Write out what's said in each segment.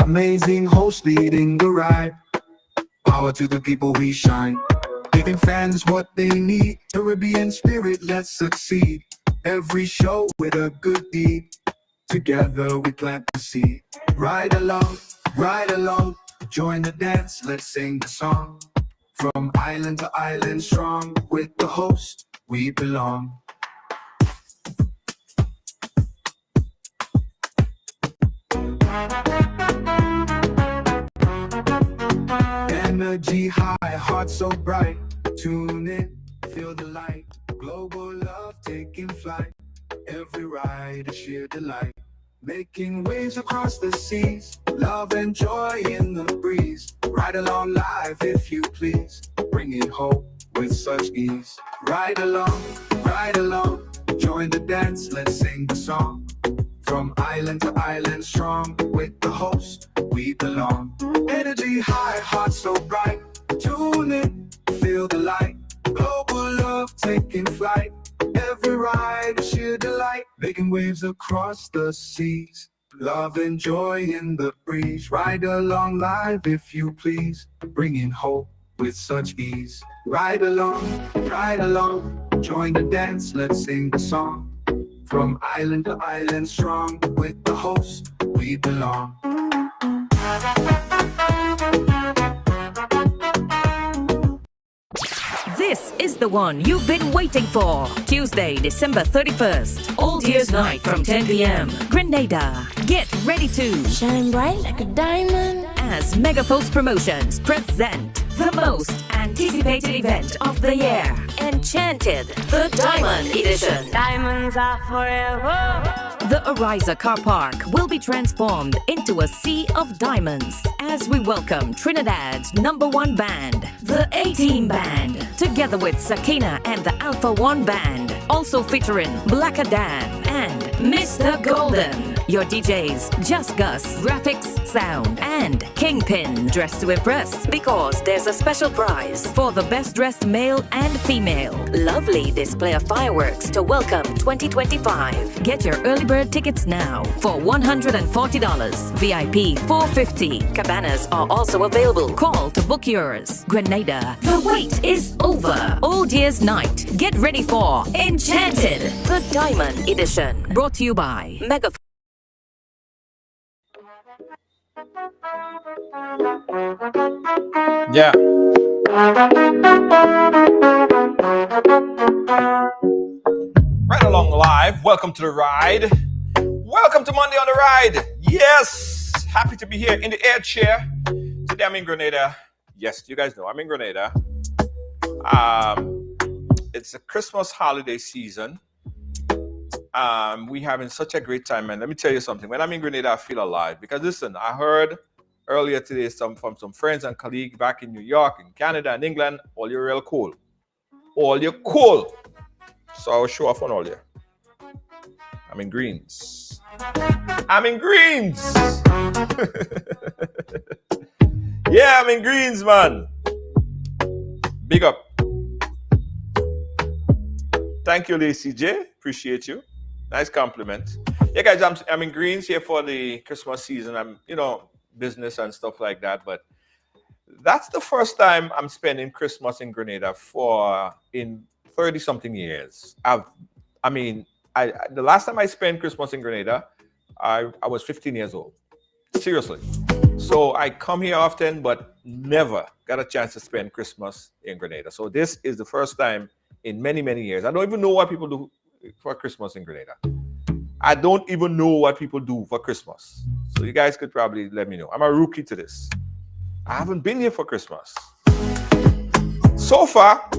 Amazing host leading the ride. Power to the people we shine. Giving fans what they need. Caribbean spirit, let's succeed. Every show with a good deed. Together we plant the seed. Ride along, join the dance, let's sing the song. From island to island strong, with the host we belong. Energy high, heart so bright. Tune in, feel the light. Global love taking flight. Every ride a sheer delight. Making waves across the seas. Love and joy in the breeze. Ride along live if you please. Bringing hope with such ease. Ride along, join the dance, let's sing the song. From island to island strong, with the host we belong. Energy high, heart so bright. Tune in, feel the light. Global love taking flight. Every ride is sheer delight. Making waves across the seas. Love and joy in the breeze. Ride along live if you please. Bringing hope with such ease. Ride along, join the dance, let's sing the song. From island to island strong, with the host we belong. This is the one you've been waiting for. Tuesday, December 31st. Old Year's Night from 10 p.m. Grenada. Get ready to shine bright like a diamond. As Megapost Promotions present the most anticipated event of the year. Enchanted, the Diamond Edition. Diamonds are forever. The Ariza Car Park will be transformed into a sea of diamonds as we welcome Trinidad's #1 band, the A-Team Band, together with Sakina and the Alpha One Band, also featuring Black Adam and Mr. Golden. Your DJs, Just Gus, Graphics, Sound, and Kingpin, dressed to impress because there's a special prize for the best dressed male and female. Lovely display of fireworks to welcome 2025. Get your early bird tickets now for $140, VIP $450. Cabanas are also available. Call to book yours. Grenada, the wait is over. Old Year's Night. Get ready for Enchanted, the Diamond Edition. Brought to you by Mega. Yeah. Right along live. Welcome to the ride. Welcome to Monday on the Ride. Yes. Happy to be here in the air chair. Today I'm in Grenada. Yes, you guys know I'm in Grenada. It's a Christmas holiday season. We're having such a great time, man. Let me tell you something. When I'm in Grenada, I feel alive. Because listen, I heard earlier today from some friends and colleagues back in New York, in Canada, and England, all you're real cool. All you're cool. So I'll show off on all you. I'm in greens. I'm in greens. Yeah, I'm in greens, man. Big up. Thank you, Lacey J. Appreciate you. Nice compliment. Yeah, guys, I'm in greens here for the Christmas season. I'm, business and stuff like that. But that's the first time I'm spending Christmas in Grenada in 30-something years. The last time I spent Christmas in Grenada, I was 15 years old. Seriously. So I come here often, but never got a chance to spend Christmas in Grenada. So this is the first time in many, many years. I don't even know what people do for Christmas in Grenada. I don't even know what people do for Christmas. So you guys could probably let me know. I'm a rookie to this. I haven't been here for Christmas. So far,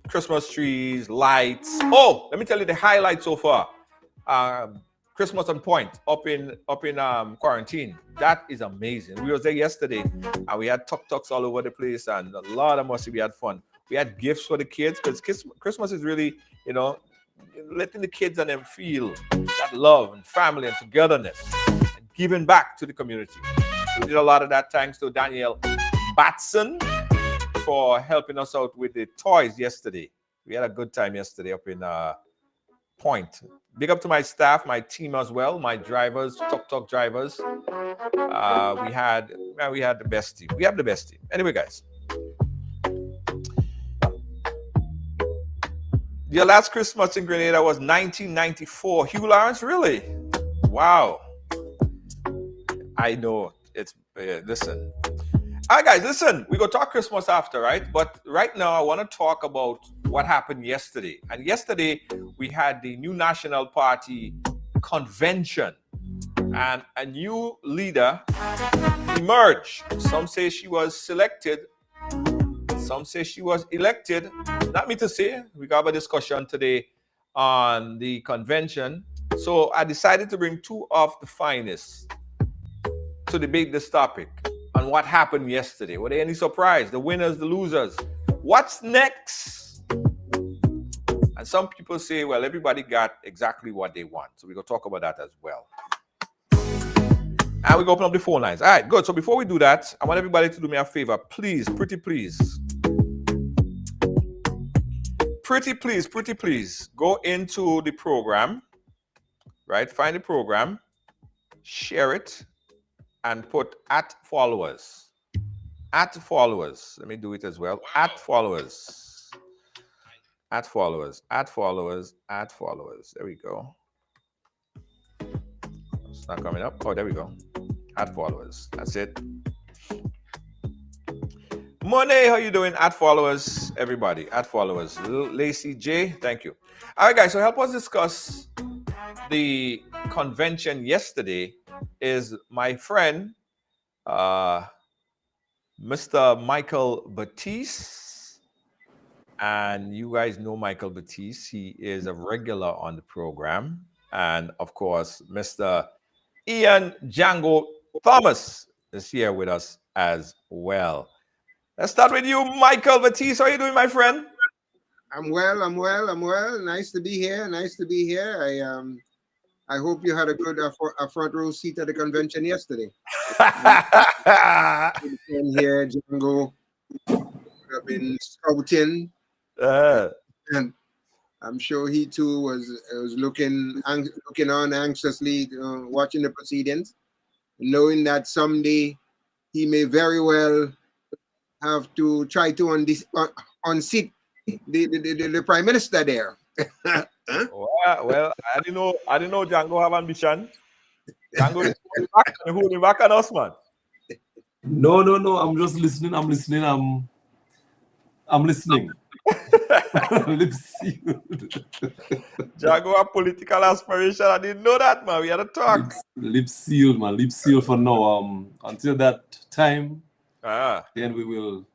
Christmas trees, lights. Oh, let me tell you the highlight so far. Christmas on Point up in quarantine. That is amazing. We was there yesterday and we had tuk-tuks all over the place and a lot of us, we had fun. We had gifts for the kids because Christmas is really, letting the kids and them feel that love and family and togetherness and giving back to the community. So we did a lot of that thanks to Danielle Batson for helping us out with the toys yesterday. We had a good time yesterday up in point. Big up to my staff, my team as well, my drivers, tuk drivers. We had the best team. We have the best team. Anyway, guys. Your last Christmas in Grenada was 1994. Hugh Lawrence, really? Wow. I know. It's listen. All right, guys, listen. We go talk Christmas after, right? But right now, I want to talk about what happened yesterday. And yesterday, we had the new National Party convention. And a new leader emerged. Some say she was selected. Some say she was elected. Not me to say. We got a discussion today on the convention. So I decided to bring two of the finest to debate this topic on what happened yesterday. Were there any surprise? The winners, the losers. What's next? And some people say, well, everybody got exactly what they want. So we're going to talk about that as well. And we're going to open up the phone lines. All right, good. So before we do that, I want everybody to do me a favor. Please, pretty please. Pretty please, go into the program, right? Find the program, share it, and put @followers. @followers. Let me do it as well. @followers. @followers. @followers. There we go. It's not coming up. Oh, there we go. @followers. That's it. Monet, how you doing? @followers, everybody. @followers. Lacey J, thank you. All right, guys. So help us discuss the convention yesterday. Is my friend, Mr. Michael Baptiste, and you guys know Michael Baptiste. He is a regular on the program, and of course, Mr. Ian Django Thomas is here with us as well. Let's start with you, Michael Baptiste. How are you doing, my friend? I'm well. Nice to be here. I hope you had a good front row seat at the convention yesterday. Here, Django, have been scouting, and I'm sure he too was looking on anxiously, watching the proceedings, knowing that someday he may very well have to try to unseat the prime minister there. Well, I didn't know Django have ambition. Django is holding back on us, man. No. I'm just listening. I'm listening. Lip sealed. Django have political aspiration. I didn't know that, man. We had a talk. Lip sealed, man. Lip sealed for now. Until that time. Then we will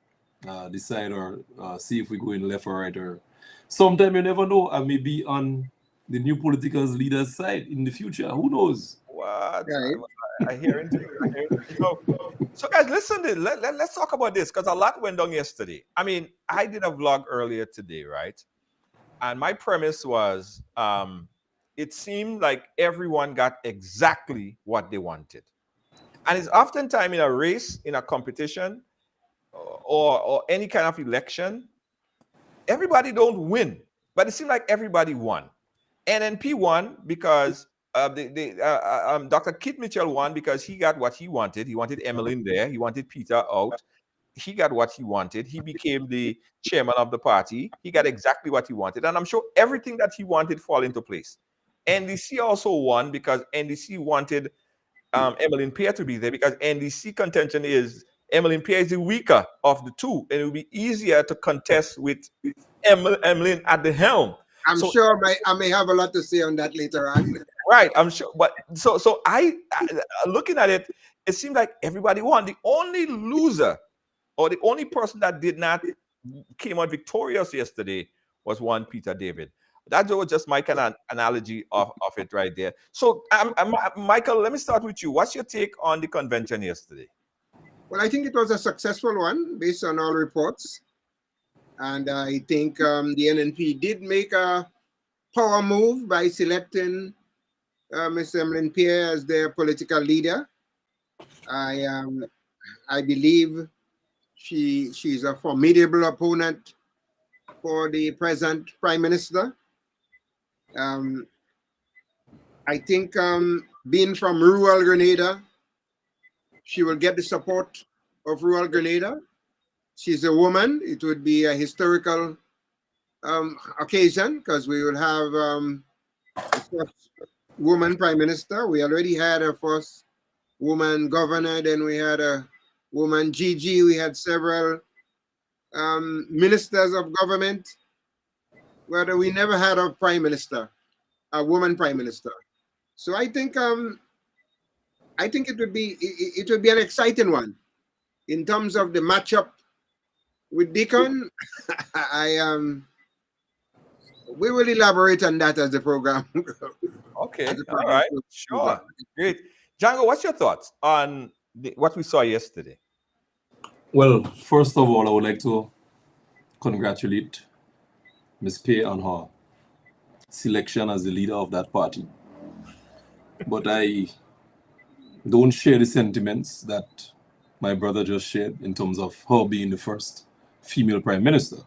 decide or see if we go in left or right, or sometime you never know. I may be on the new political leader's side in the future. Who knows? What? Right. I hear it. So guys, listen. Let's talk about this because a lot went down yesterday. I mean, I did a vlog earlier today, right? And my premise was, it seemed like everyone got exactly what they wanted. And it's oftentimes in a race, in a competition, or any kind of election, everybody don't win, but it seemed like everybody won. NNP won because Dr. Kit Mitchell won because he got what he wanted. He wanted Emmeline there. He wanted Peter out. He got what he wanted. He became the chairman of the party. He got exactly what he wanted. And I'm sure everything that he wanted fall into place. NDC also won because NDC wanted Emmeline Pierre to be there because NDC contention is Emmeline Pierre is the weaker of the two, and it will be easier to contest with Emmeline at the helm. I'm sure I may have a lot to say on that later on. Right, I'm sure. But so I looking at it, it seemed like everybody won. The only loser, or the only person that did not came out victorious yesterday was one Peter David. That was just my kind of analogy of it right there. So, Michael, let me start with you. What's your take on the convention yesterday? Well, I think it was a successful one based on all reports. And I think the NNP did make a power move by selecting Ms. Emmeline Pierre as their political leader. I believe she's a formidable opponent for the present Prime Minister. I think being from rural Grenada, she will get the support of rural Grenada. She's a woman. It would be a historical occasion because we will have the first woman prime minister. We already had a first woman governor. Then we had a woman GG. We had several ministers of government. Whether we never had a prime minister, a woman prime minister. So I think it would be an exciting one in terms of the matchup with Deacon. We will elaborate on that as the program. Okay, all right, sure, great. Django, what's your thoughts on what we saw yesterday? Well, first of all, I would like to congratulate Ms. Pay on her selection as the leader of that party. But I don't share the sentiments that my brother just shared in terms of her being the first female prime minister.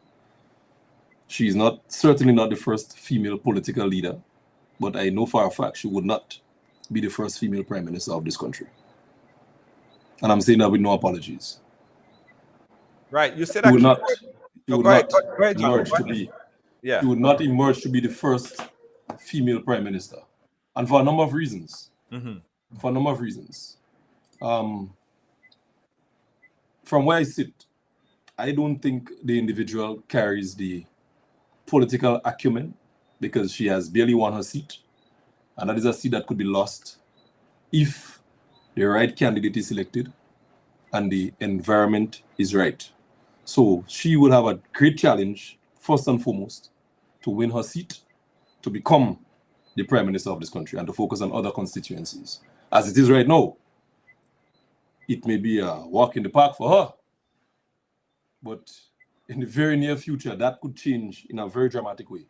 She's certainly not the first female political leader, but I know for a fact she would not be the first female prime minister of this country. And I'm saying that with no apologies. Right, you said she that she would not emerge to be the first female prime minister, and for a number of reasons. For a number of reasons. From where I sit, I don't think the individual carries the political acumen because she has barely won her seat, and that is a seat that could be lost if the right candidate is selected and the environment is right. So she will have a great challenge, first and foremost, to win her seat, to become the prime minister of this country and to focus on other constituencies. As it is right now, it may be a walk in the park for her, but in the very near future, that could change in a very dramatic way.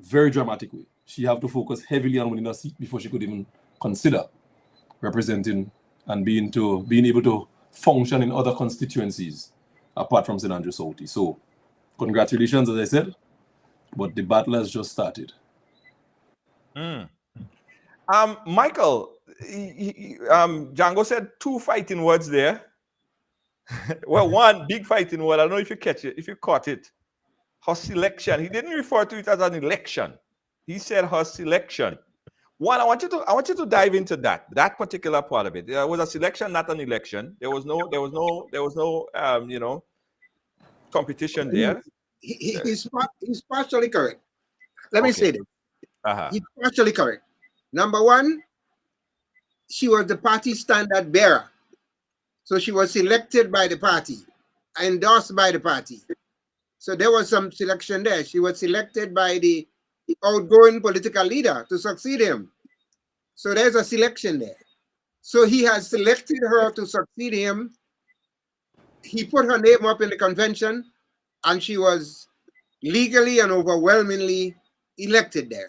Very dramatic way. She have to focus heavily on winning her seat before she could even consider representing and being able to function in other constituencies apart from St. Andrew South. So, congratulations, as I said, but the battle has just started. Michael, Django said two fighting words there. Well, one big fighting word. I don't know if you caught it. Her selection. He didn't refer to it as an election. He said her selection. One, I want you to dive into that particular part of it. There was a selection, not an election. There was no competition there. He's partially correct. Let me say this. He's partially correct. Number one, she was the party standard bearer. So she was selected by the party, endorsed by the party. So there was some selection there. She was selected by the outgoing political leader to succeed him. So there's a selection there. So he has selected her to succeed him. He put her name up in the convention, and she was legally and overwhelmingly elected there.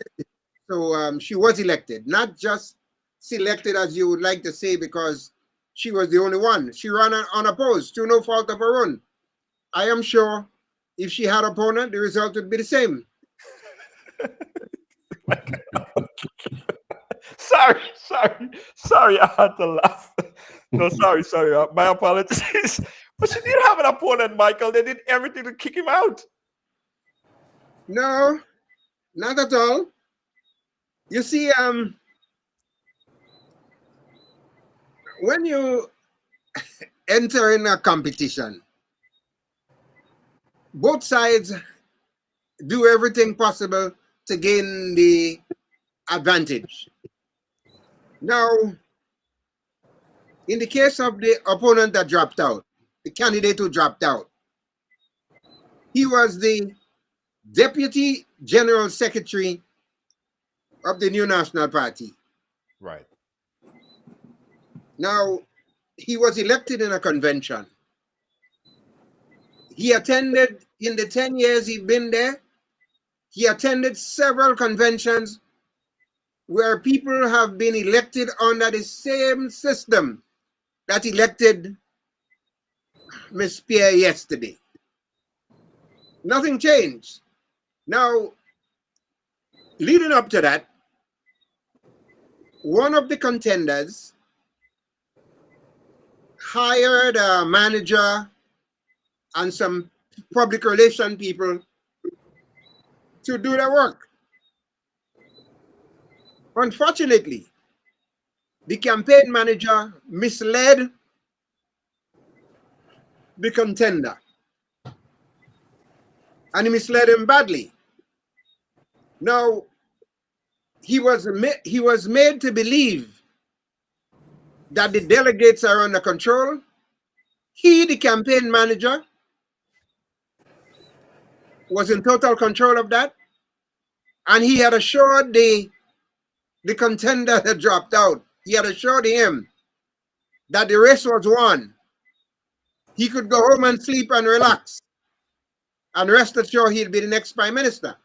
So she was elected, not just selected as you would like to say because she was the only one. She ran unopposed through no fault of her own. I am sure if she had an opponent, the result would be the same. Sorry, I had to laugh. No, sorry. My apologies. But she did have an opponent, Michael. They did everything to kick him out. No, not at all. You see, when you enter in a competition, both sides do everything possible to gain the advantage. Now, in the case of the opponent that dropped out, the candidate who dropped out, he was the Deputy General Secretary of the New National Party. Right. Now, he was elected in a convention. He attended, in the 10 years he'd been there, he attended several conventions where people have been elected under the same system that elected Ms. Pierre yesterday. Nothing changed. Now, leading up to that, one of the contenders hired a manager and some public relation people to do the work. Unfortunately, the campaign manager misled the contender, and he misled him badly. Now, he was made to believe that the delegates are under control. He, the campaign manager, was in total control of that, and he had assured the contender that dropped out, he had assured him that the race was won. He could go home and sleep and relax, and rest assured he'd be the next prime minister.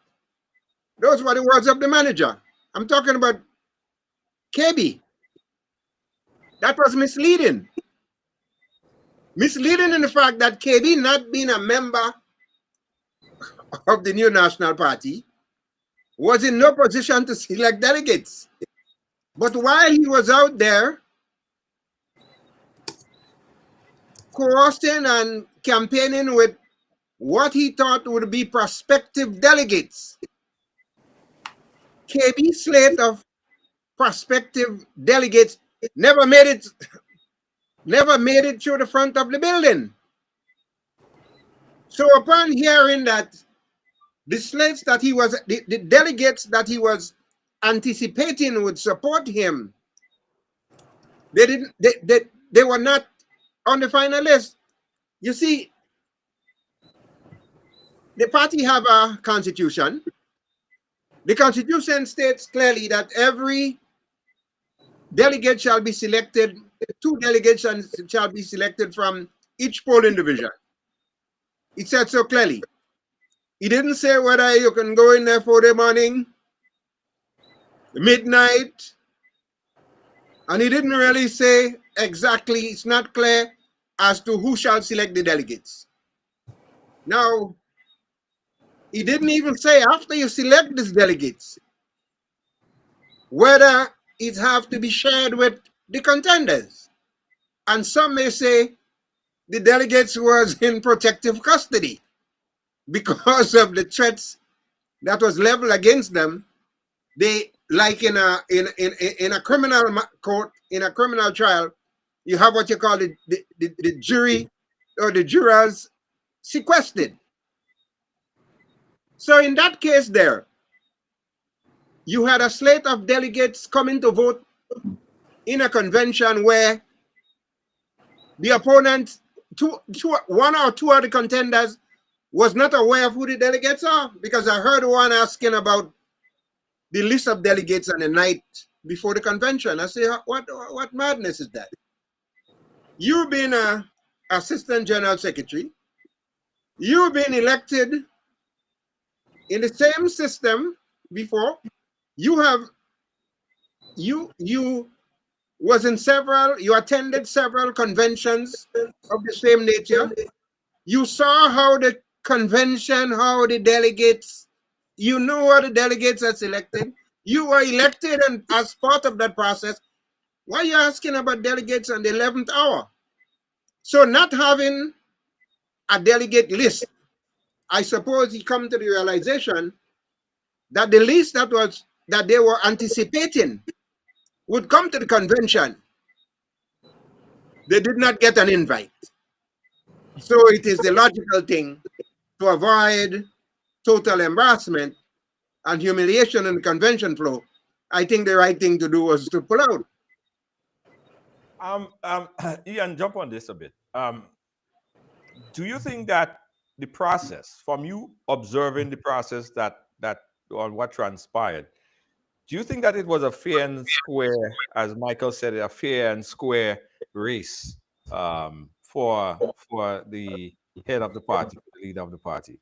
Those were the words of the manager. I'm talking about KB. That was misleading. Misleading in the fact that KB, not being a member of the New National Party, was in no position to select delegates. But while he was out there coercing and campaigning with what he thought would be prospective delegates, KB's slate of prospective delegates never made it through the front of the building. So upon hearing that the slates that he was, the delegates that he was anticipating would support him, they were not on the final list. You see, the party have a constitution. The constitution states clearly that every delegate shall be selected, 2 delegates shall be selected from each polling division. It said so clearly. He didn't say whether you can go in there for the morning, midnight, and he didn't really say exactly, it's not clear as to who shall select the delegates. Now, he didn't even say after you select these delegates, whether it have to be shared with the contenders. And some may say the delegates was in protective custody because of the threats that was leveled against them. They, like in a criminal court, in a criminal trial, you have what you call the jury or the jurors sequestered. So in that case there, you had a slate of delegates coming to vote in a convention where the opponent, one or two of the contenders was not aware of who the delegates are, because I heard one asking about the list of delegates on the night before the convention. I say, what madness is that? You've been an assistant general secretary. You've been elected in the same system before. You attended several conventions of the same nature. You saw how the convention, how the delegates, you know how the delegates are selected. You were elected, and as part of that process, why are you asking about delegates on the 11th hour? So not having a delegate list, I suppose he come to the realization that the list that they were anticipating would come to the convention. They did not get an invite. So it is the logical thing to avoid total embarrassment and humiliation in the convention flow. I think the right thing to do was to pull out. Ian, jump on this a bit. Do you think that the process, from you observing the process that on what transpired, do you think that it was a fair and square, as Michael said, a fair and square race for the head of the party, the leader of the party?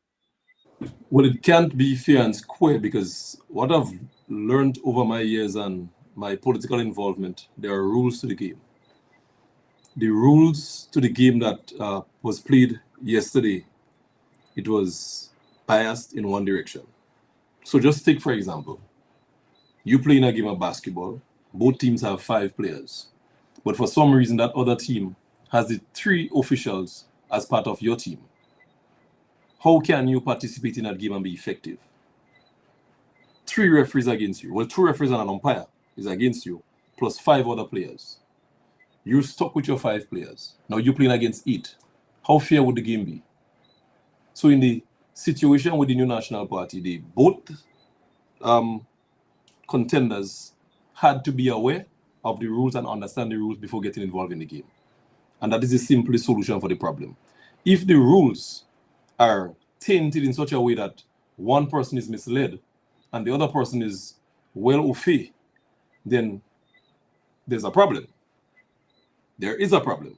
Well, it can't be fair and square, because what I've learned over my years and my political involvement, there are rules to the game. The rules to the game that was played yesterday, it was biased in one direction. So just take, for example, You play in a game of basketball. Both teams have 5 players. But for some reason, that other team has the 3 officials as part of your team. How can you participate in that game and be effective? 3 referees against you. Well, 2 referees and an umpire is against you, plus 5 other players. You're stuck with your 5 players. Now you're playing against 8. How fair would the game be? So in the situation with the new National Party, both contenders had to be aware of the rules and understand the rules before getting involved in the game. And that is the simplest solution for the problem. If the rules are tainted in such a way that one person is misled and the other person is well au fait, then there's a problem. There is a problem.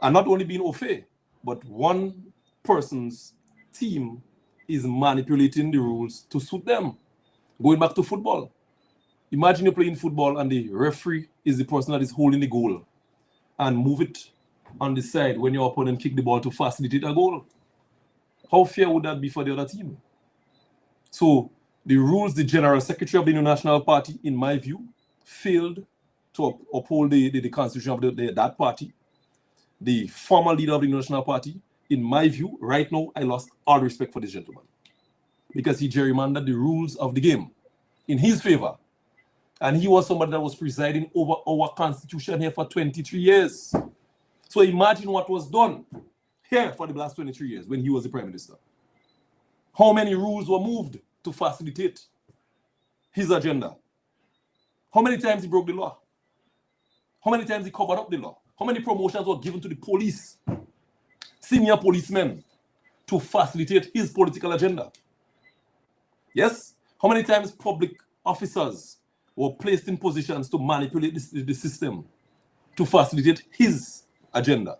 And not only being au fait, but one person's team is manipulating the rules to suit them. Going back to football. Imagine you're playing football and the referee is the person that is holding the goal and move it on the side when your opponent kick the ball to facilitate a goal. How fair would that be for the other team? So the rules, the General Secretary of the New National Party, in my view, failed to uphold the constitution of that party. The former leader of the New National Party, in my view, right now, I lost all respect for this gentleman because he gerrymandered the rules of the game in his favor. And he was somebody that was presiding over our constitution here for 23 years. So imagine what was done here for the last 23 years when he was the prime minister. How many rules were moved to facilitate his agenda? How many times he broke the law? How many times he covered up the law? How many promotions were given to the police, senior policemen, to facilitate his political agenda? Yes? How many times public officers were placed in positions to manipulate the system to facilitate his agenda?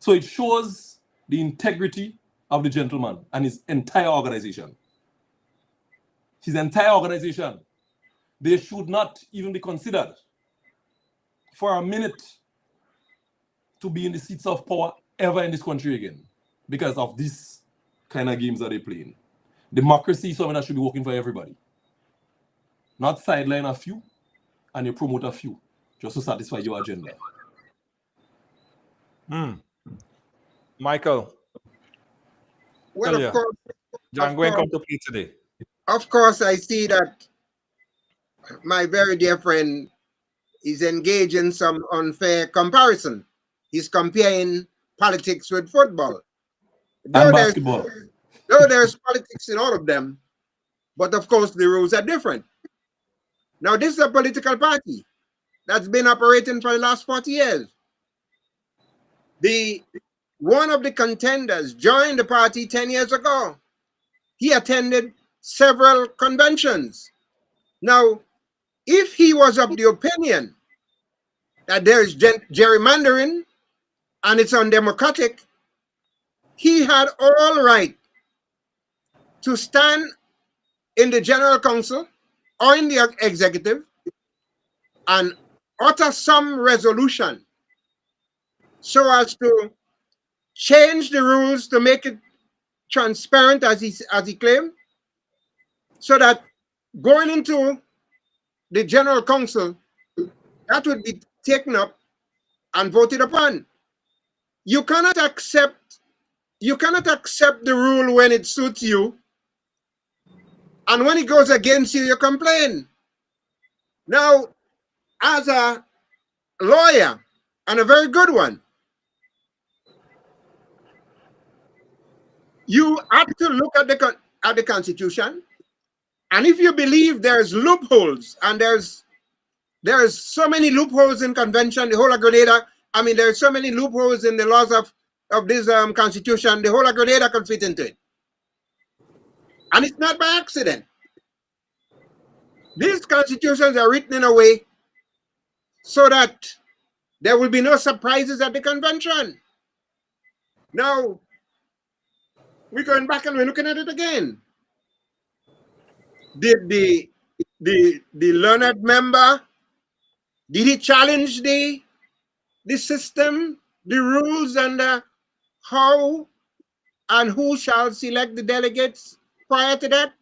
So it shows the integrity of the gentleman and his entire organization. His entire organization, they should not even be considered for a minute to be in the seats of power ever in this country again because of this kind of games that they play in. Democracy is something that should be working for everybody. Not sideline a few and you promote a few just to satisfy your agenda. Michael. Well, of course. John Gwen come to play today. Of course, I see that my very dear friend is engaged in some unfair comparison. He's comparing politics with football. And basketball. Though there's politics in all of them, but of course the rules are different. Now, this is a political party that's been operating for the last 40 years. One of the contenders joined the party 10 years ago. He attended several conventions. Now, if he was of the opinion that there is gerrymandering and it's undemocratic, he had all right to stand in the General Council or in the executive and utter some resolution so as to change the rules to make it transparent as he claimed, so that going into the General Council, that would be taken up and voted upon. You cannot accept the rule when it suits you, and when it goes against you, you complain. Now, as a lawyer, and a very good one, you have to look at the Constitution, and if you believe there's loopholes, and there's so many loopholes in convention, the whole of Grenada, I mean, there's so many loopholes in the laws of this Constitution, the whole of Grenada could fit into it. And it's not by accident. These constitutions are written in a way so that there will be no surprises at the convention. Now, we're going back and we're looking at it again. Did the learned member, did he challenge the system, the rules, and how and who shall select the delegates prior to that?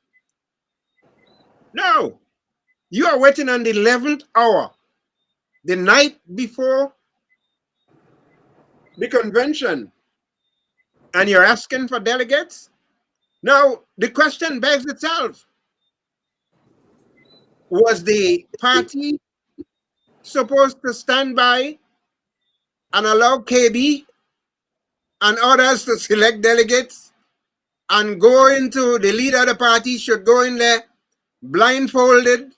No. You are waiting on the 11th hour, the night before the convention, and you're asking for delegates? Now, the question begs itself. Was the party supposed to stand by and allow KB and others to select delegates and go into the leader of the party should go in there blindfolded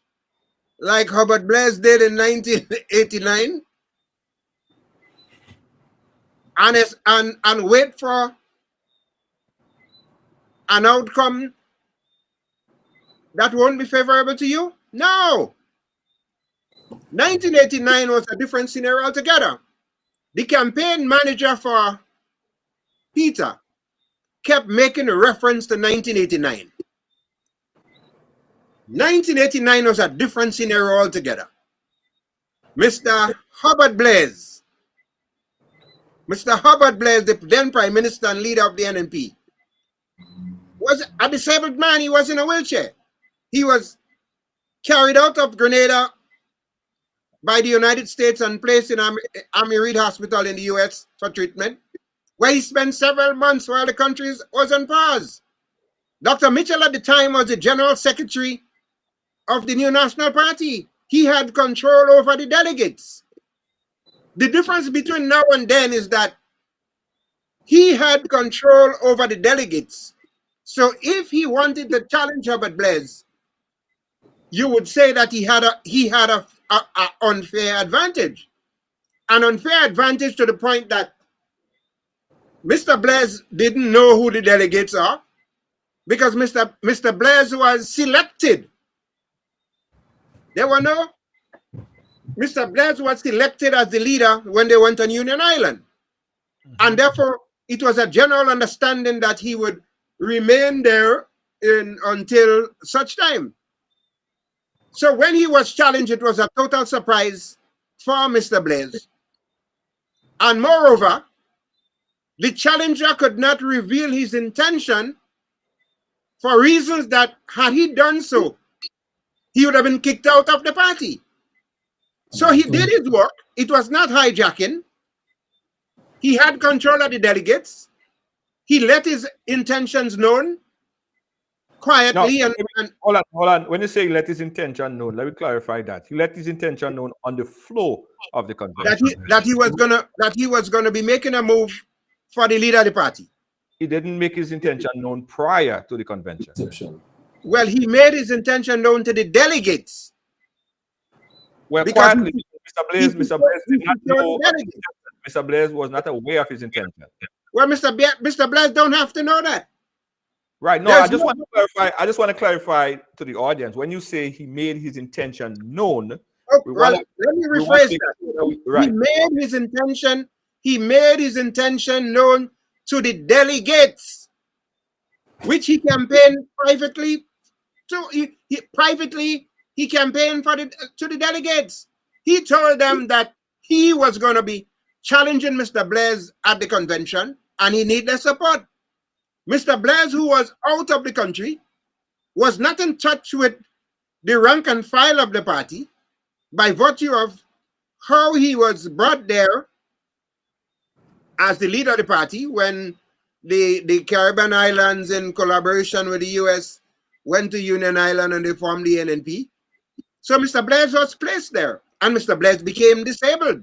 like Hubert Blaise did in 1989 and wait for an outcome that won't be favorable to you? No. 1989 was a different scenario altogether. The campaign manager for Peter kept making a reference to 1989. 1989 was a different scenario altogether. Mr. Hubert Blaise, the then Prime Minister and leader of the NNP, was a disabled man. He was in a wheelchair. He was carried out of Grenada by the United States and placed in Army Reed Hospital in the US for treatment, where he spent several months while the country was on pause. Dr. Mitchell at the time was the General Secretary of the New National Party. He had control over the delegates. The difference between now and then is that he had control over the delegates. So if he wanted to challenge Hubert Blaise, you would say that he had a unfair advantage. An unfair advantage to the point that Mr. Blaise didn't know who the delegates are because Mr. Blaise was selected. Mr. Blaise was selected as the leader when they went on Union Island. And therefore, it was a general understanding that he would remain there until such time. So when he was challenged, it was a total surprise for Mr. Blaise. And moreover, the challenger could not reveal his intention for reasons that, had he done so, he would have been kicked out of the party. So he did his work. It was not hijacking. He had control of the delegates. He let his intentions known quietly. No, hold on. When you say let his intention known, let me clarify that. He let his intention known on the floor of the convention. That he was gonna be making a move for the leader of the party. He didn't make his intention known prior to the convention. Well, he made his intention known to the delegates. Well, quietly, Mr. Blaise did not know. Mr. Blaise was not aware of his intention. Well, Mr. Blaise don't have to know that. Right. No, I just want to clarify to the audience. When you say he made his intention known, let me rephrase that. Right. He made his intention known to the delegates, which he campaigned privately to. He campaigned to the delegates. He told them that he was going to be challenging Mr. Blaise at the convention and he needed their support. Mr. Blaise, who was out of the country, was not in touch with the rank and file of the party by virtue of how he was brought there as the leader of the party when the Caribbean Islands, in collaboration with the US, went to Union Island and they formed the NNP. So Mr. Blaise was placed there and Mr. Blaise became disabled.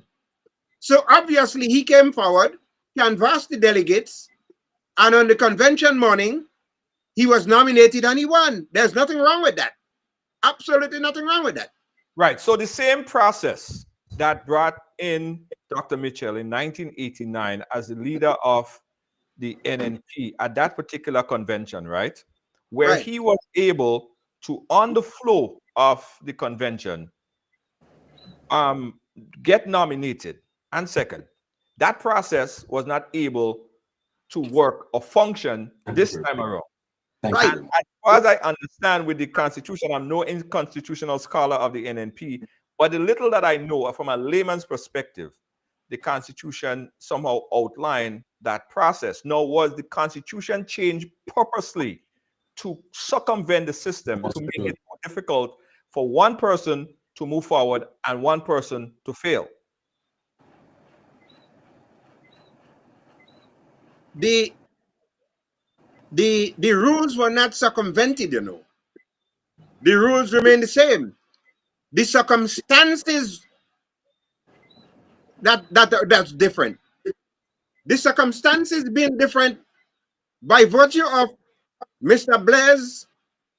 So obviously he came forward, canvassed the delegates, and on the convention morning, he was nominated and he won. There's nothing wrong with that. Absolutely nothing wrong with that. Right. So the same process that brought in Dr. Mitchell in 1989 as the leader of the NNP at that particular convention, right? Where he was able to, on the floor of the convention, get nominated. And second, that process was not able to work or function this time around. Right. And as far as I understand with the Constitution, I'm no constitutional scholar of the NNP, but the little that I know from a layman's perspective, the Constitution somehow outlined that process. Now, was the Constitution changed purposely to circumvent the system, to make it more difficult for one person to move forward and one person to fail? The rules were not circumvented, you know. The rules remain the same. The circumstances that's different. The circumstances being different by virtue of Mr. Blaise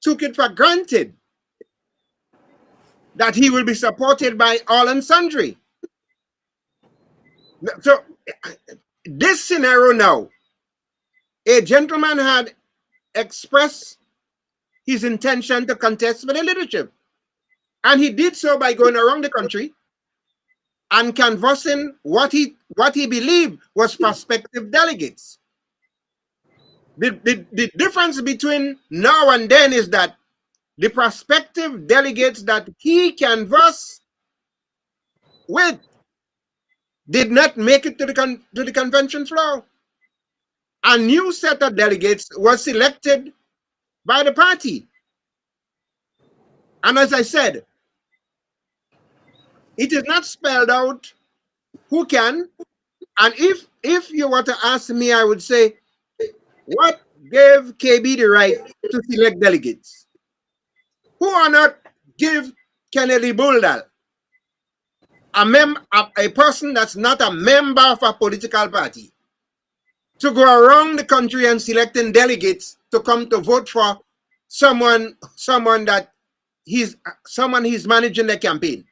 took it for granted that he will be supported by all and sundry. So this scenario now, a gentleman had expressed his intention to contest for the leadership. And he did so by going around the country and canvassing what he believed was prospective delegates. The difference between now and then is that the prospective delegates that he canvassed with did not make it to the convention floor. A new set of delegates was selected by the party. And as I said, it is not spelled out who can. And if you were to ask me, I would say, what gave KB the right to select delegates? Who on earth give Kennedy Buldal, a person that's not a member of a political party, to go around the country and selecting delegates to come to vote for someone that he's managing the campaign?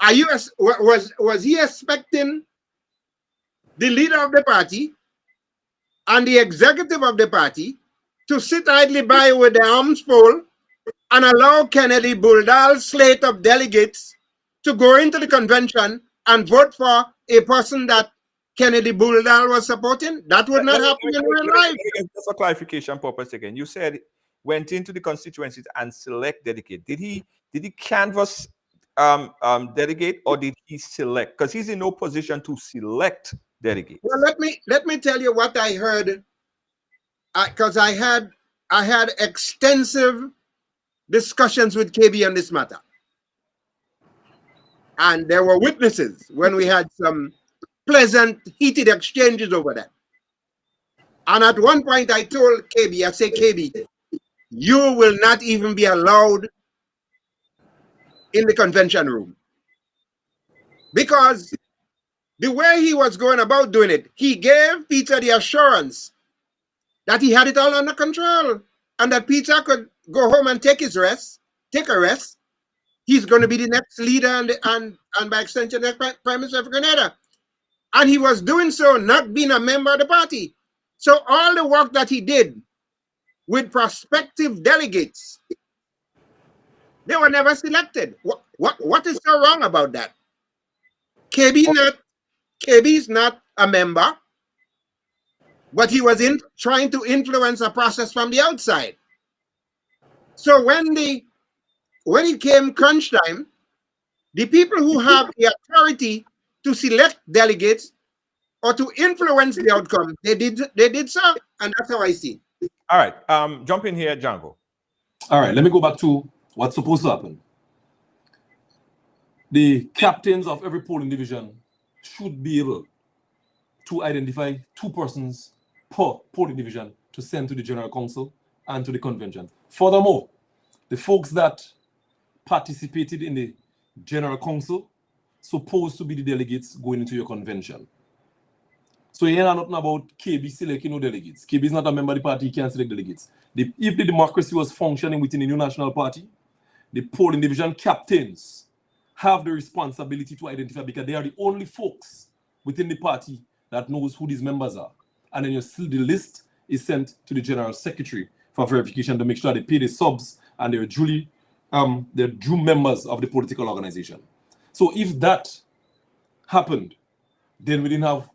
Was he expecting the leader of the party and the executive of the party to sit idly by with their arms full and allow Kennedy Buldal's slate of delegates to go into the convention and vote for a person that Kennedy Buldal was supporting? That would not happen in real life. Just for clarification purpose again, you said went into the constituencies and select delegate. Did he canvass delegate, or did he select? Because he's in no position to select delegates. Well, let me tell you what I heard, because I had extensive discussions with KB on this matter, and there were witnesses when we had some pleasant, heated exchanges over that. And at one point, I told KB, I said, KB, you will not even be allowed in the convention room, because the way he was going about doing it, he gave Peter the assurance that he had it all under control and that Peter could go home and take a rest. He's going to be the next leader and by extension, the Prime Minister of Grenada. And he was doing so not being a member of the party. So all the work that he did with prospective delegates, they were never selected. What is so wrong about that? KB is not a member, but he was trying to influence a process from the outside. So when it came crunch time, the people who have the authority to select delegates or to influence the outcome, they did so, and that's how I see it. All right, jump in here, Django. All right, let me go back to what's supposed to happen. The captains of every polling division should be able to identify 2 persons per polling division to send to the General Council and to the convention. Furthermore, the folks that participated in the General Council supposed to be the delegates going into your convention. So here are nothing about KB selecting no delegates. KB is not a member of the party, he can't select delegates. If the democracy was functioning within the new national party, the polling division captains have the responsibility to identify, because they are the only folks within the party that knows who these members are. And then the list is sent to the General Secretary for verification to make sure they pay the subs and they're true members of the political organization. So if that happened, then we didn't have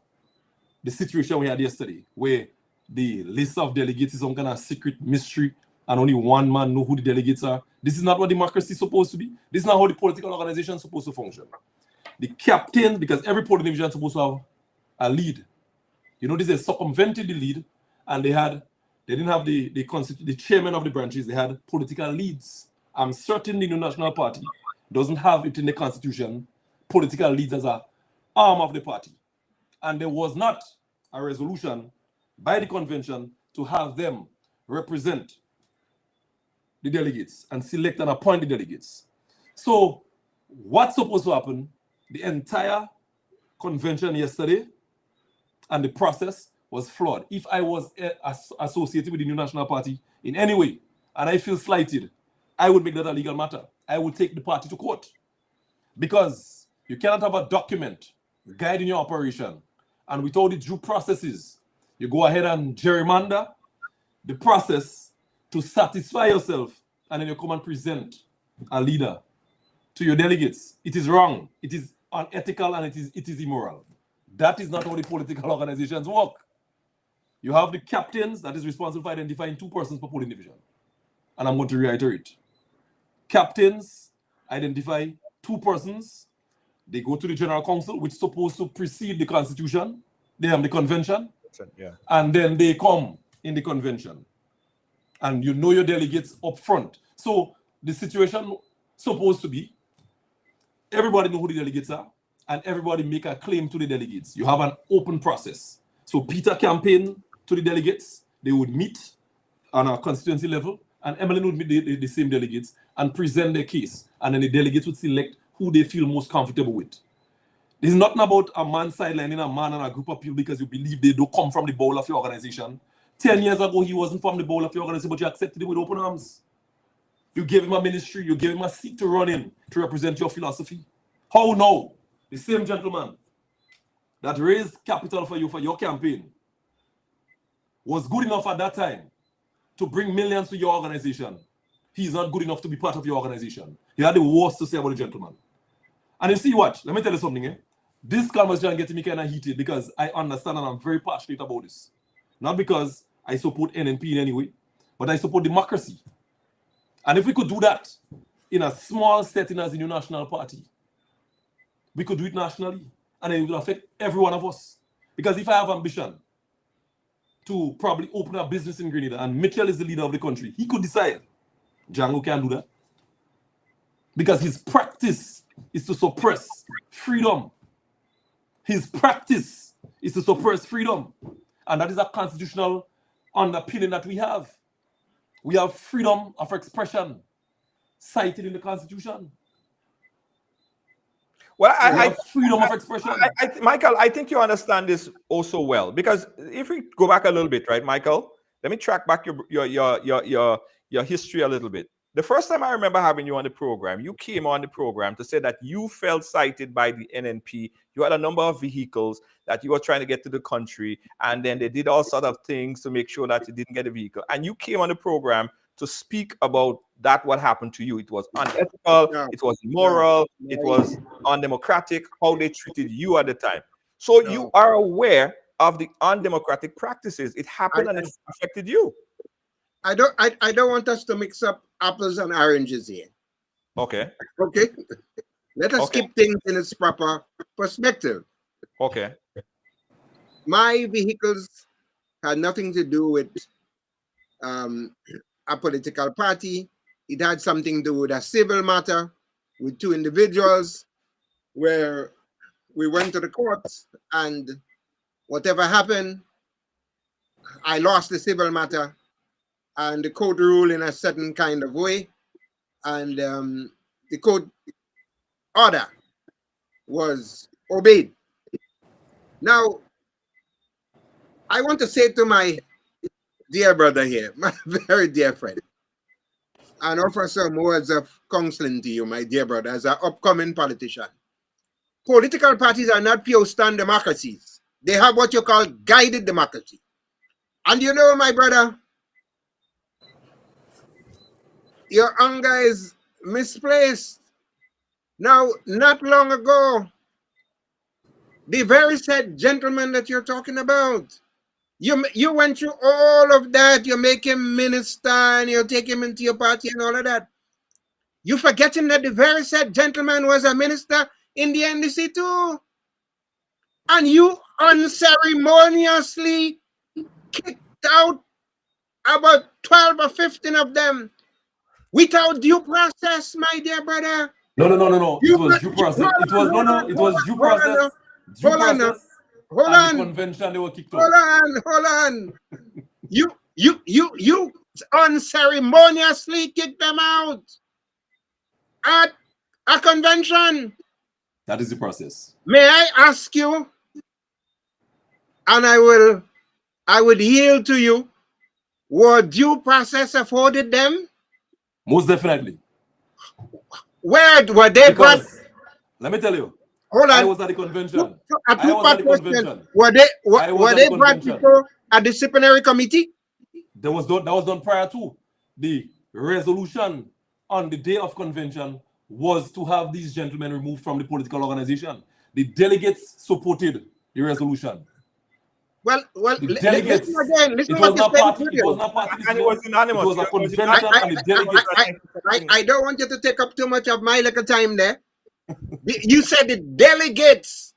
the situation we had yesterday, where the list of delegates is some kind of secret mystery and only one man knows who the delegates are. This is not what democracy is supposed to be. This is not how the political organization is supposed to function. The captain, because every polling division is supposed to have a lead. You know, they circumvented the lead, and they didn't have the chairman of the branches. They had political leads I'm certain the New National Party doesn't have it in the constitution, political leaders as an arm of the party. And there was not a resolution by the convention to have them represent the delegates and select and appoint the delegates. So what's supposed to happen? The entire convention yesterday and the process was flawed. If I was associated with the New National Party in any way, and I feel slighted, I would make that a legal matter. I would take the party to court. Because you cannot have a document guiding your operation, and with all the due processes, you go ahead and gerrymander the process to satisfy yourself, and then you come and present a leader to your delegates. It is wrong. It is unethical, and it is immoral. That is not how the political organizations work. You have the captains that is responsible for identifying 2 persons per polling division. And I'm going to reiterate. Captains identify 2 persons. They go to the General Council, which is supposed to precede the Constitution. They have the convention. Yeah. And then they come in the convention. And you know your delegates up front. So the situation supposed to be, everybody know who the delegates are, and everybody make a claim to the delegates. You have an open process. So Peter campaigned to the delegates. They would meet on a constituency level, and Emily would meet the same delegates and present their case. And then the delegates would select who they feel most comfortable with. There's nothing about a man sidelining a man and a group of people because you believe they don't come from the bowl of your organization. 10 years ago, he wasn't from the bowl of your organization, but you accepted him with open arms. You gave him a ministry, you gave him a seat to run in to represent your philosophy. How now? The same gentleman that raised capital for your campaign was good enough at that time to bring millions to your organization. He's not good enough to be part of your organization. He had the worst to say about the gentleman. And you see what? Let me tell you something. This conversation getting me kind of heated because I understand and I'm very passionate about this. Not because I support NNP in any way, but I support democracy. And if we could do that in a small setting as the New National Party, we could do it nationally, and it will affect every one of us. Because if I have ambition to probably open a business in Grenada, and Mitchell is the leader of the country, he could decide. Django can't do that. Because his practice is to suppress freedom. His practice is to suppress freedom. And that is a constitutional underpinning that we have. We have freedom of expression cited in the Constitution. Well, freedom of expression. Michael, I think you understand this also well, because if we go back a little bit, right, Michael? Let me track back your history a little bit. The first time I remember having you on the program, you came on the program to say that you felt cited by the NNP. You had a number of vehicles that you were trying to get to the country, and then they did all sorts of things to make sure that you didn't get a vehicle. And you came on the program to speak about that, what happened to you. It was unethical, it was immoral, it was undemocratic, how they treated you at the time. So you are aware of the undemocratic practices. It happened and it affected you. I don't want us to mix up apples and oranges here. Okay. Okay. Let us keep things in its proper perspective. Okay. My vehicles had nothing to do with a political party. It had something to do with a civil matter with 2 individuals where we went to the courts, and whatever happened, I lost the civil matter, and the court ruled in a certain kind of way, and the court order was obeyed. Now, I want to say to my dear brother here, my very dear friend, and offer some words of counseling to you, my dear brother, as an upcoming politician. Political parties are not pure stand democracies. They have what you call guided democracy. And you know, my brother, your anger is misplaced. Now, not long ago, the very said gentleman that you're talking about, you went through all of that. You make him minister and you take him into your party and all of that. You forgetting that the very said gentleman was a minister in the NDC too. And you unceremoniously kicked out about 12 or 15 of them Without due process, my dear brother. No. It was due process. It was due process. Hold on. The convention, they were kicked out. Hold on. You unceremoniously kicked them out at a convention. That is the process. May I ask you, and I would yield to you, were due process afforded them? Most definitely. Where were they brought? Let me tell you. Hold on. I was at the convention. Were they brought before a disciplinary committee? That was done prior to. The resolution on the day of convention was to have these gentlemen removed from the political organization. The delegates supported the resolution. Well, the delegates. Listen it was not party. It was not party. And it was unanimous. It was a convention, and the delegates. I don't want you to take up too much of my little time there. You said the delegates.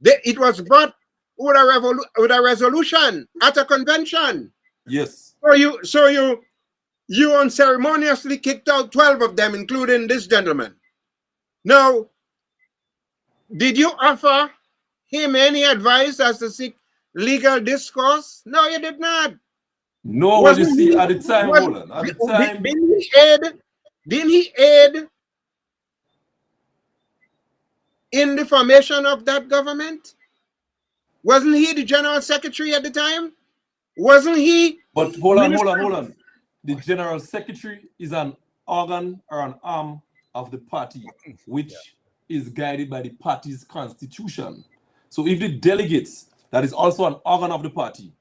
It was brought with a resolution at a convention. Yes. So you unceremoniously kicked out 12 of them, including this gentleman. Now, did you offer him any advice as to seek legal discourse? No, you did not. No, what you see at the time, Roland. At the time, didn't he aid in the formation of that government? Wasn't he the general secretary at the time? Wasn't he? But hold on. The general secretary is an organ or an arm of the party, which is guided by the party's constitution. So if the delegates, that is also an organ of the party,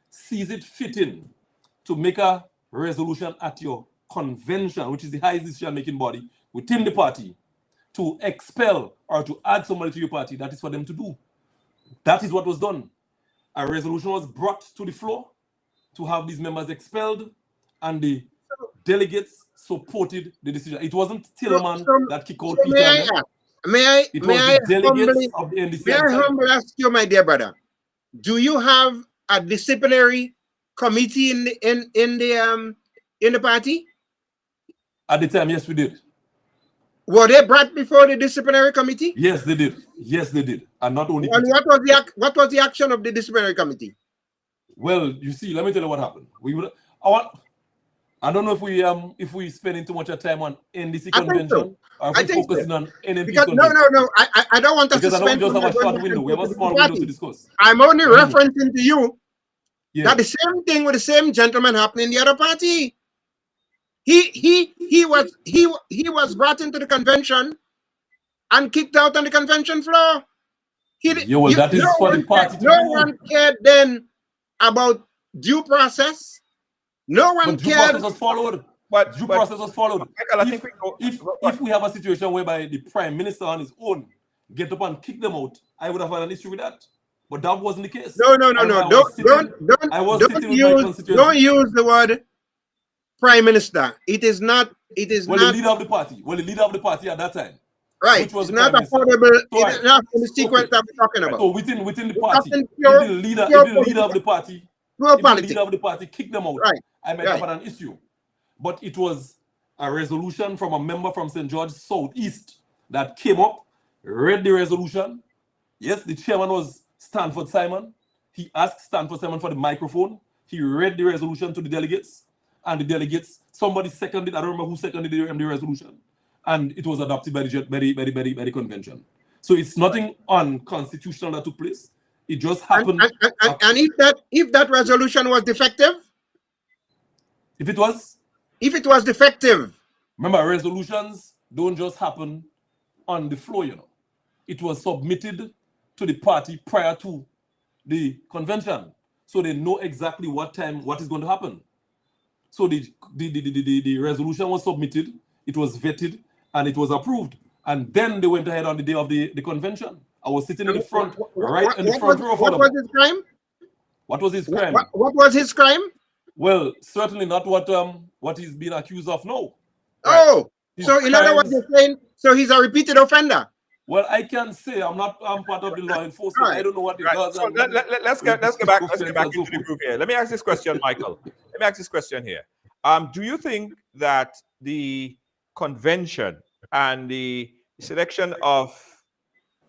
sees it fitting to make a resolution at your convention, which is the highest decision-making body within the party, to expel or to add somebody to your party, that is for them to do. That is what was done. A resolution was brought to the floor to have these members expelled, and the delegates supported the decision. It wasn't Tillman that kicked out Peter. May I humbly ask you, my dear brother, do you have a disciplinary committee in the party? At the time, yes, we did. Were they brought before the disciplinary committee? Yes, they did. Yes, they did. And not only. And what was the action of the disciplinary committee? Well, you see, let me tell you what happened. I don't know if we spending too much time on NDC convention or if we focusing on NMP convention. No. I don't want us to spend. Because I don't just have a short window. We have a small window to discuss. I'm only referencing to you that the same thing with the same gentleman happened in the other party. He was brought into the convention and kicked out on the convention floor. That is for the party to do. No one cared then about due process. No one due cared. Process was followed. But due process was followed. If we have a situation whereby the prime minister on his own get up and kick them out, I would have had an issue with that. But that wasn't the case. No. Don't use the word prime minister. It is not. The leader of the party. Well, the leader of the party at that time. Right. It's not affordable. It's not in the sequence that we're talking about. So within the party, if the leader of the party, kick them out, right. I might have had an issue. But it was a resolution from a member from St. George Southeast that came up, read the resolution. Yes, the chairman was Stanford Simon. He asked Stanford Simon for the microphone. He read the resolution to the delegates, and the delegates, somebody seconded, I don't remember who seconded the resolution, and it was adopted by the convention. So it's nothing unconstitutional that took place. It just happened. And if that resolution was defective? If it was defective. Remember, resolutions don't just happen on the floor, It was submitted to the party prior to the convention. So they know exactly what is going to happen. So the resolution was submitted, it was vetted, and it was approved. And then they went ahead on the day of the convention. I was sitting in the front, in the front row for them. What was his crime? What was his crime? What was his crime? Well, certainly not what he's being accused of now. Oh, so in other words, you're saying, so he's a repeated offender? Well, I can say I'm part of the law enforcement. Right. I don't know what he does. So let's get back into the group here. Let me ask this question, Michael. Let me ask this question here. Do you think that the convention and the selection of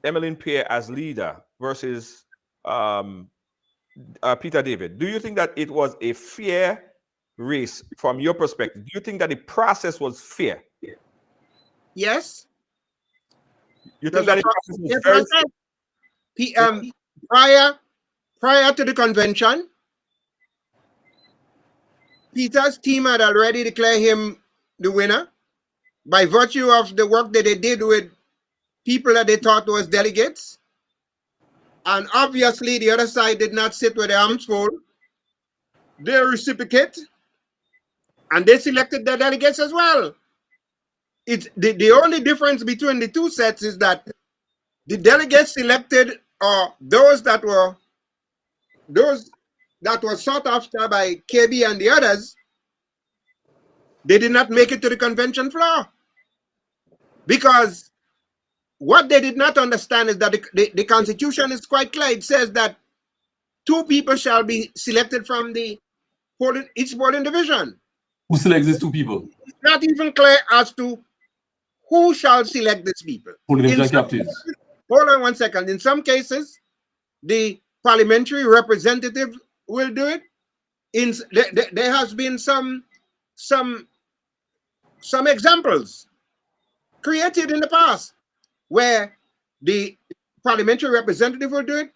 Emmeline Pierre as leader versus Peter David, do you think that it was a fair race from your perspective? Do you think that the process was fair? Yes. You think that the process was very fair? Prior to the convention, Peter's team had already declared him the winner by virtue of the work that they did with people that they thought was delegates. And obviously, the other side did not sit with their arms full. They reciprocate, and they selected their delegates as well. It's the only difference between the two sets is that the delegates selected are those that were sought after by KB and the others. They did not make it to the convention floor because what they did not understand is that the Constitution is quite clear. It says that 2 people shall be selected from each polling division. Who selects these 2 people? It's not even clear as to who shall select these people. Hold on one second. In some cases, the parliamentary representative will do it. There has been some examples created in the past where the parliamentary representative will do it.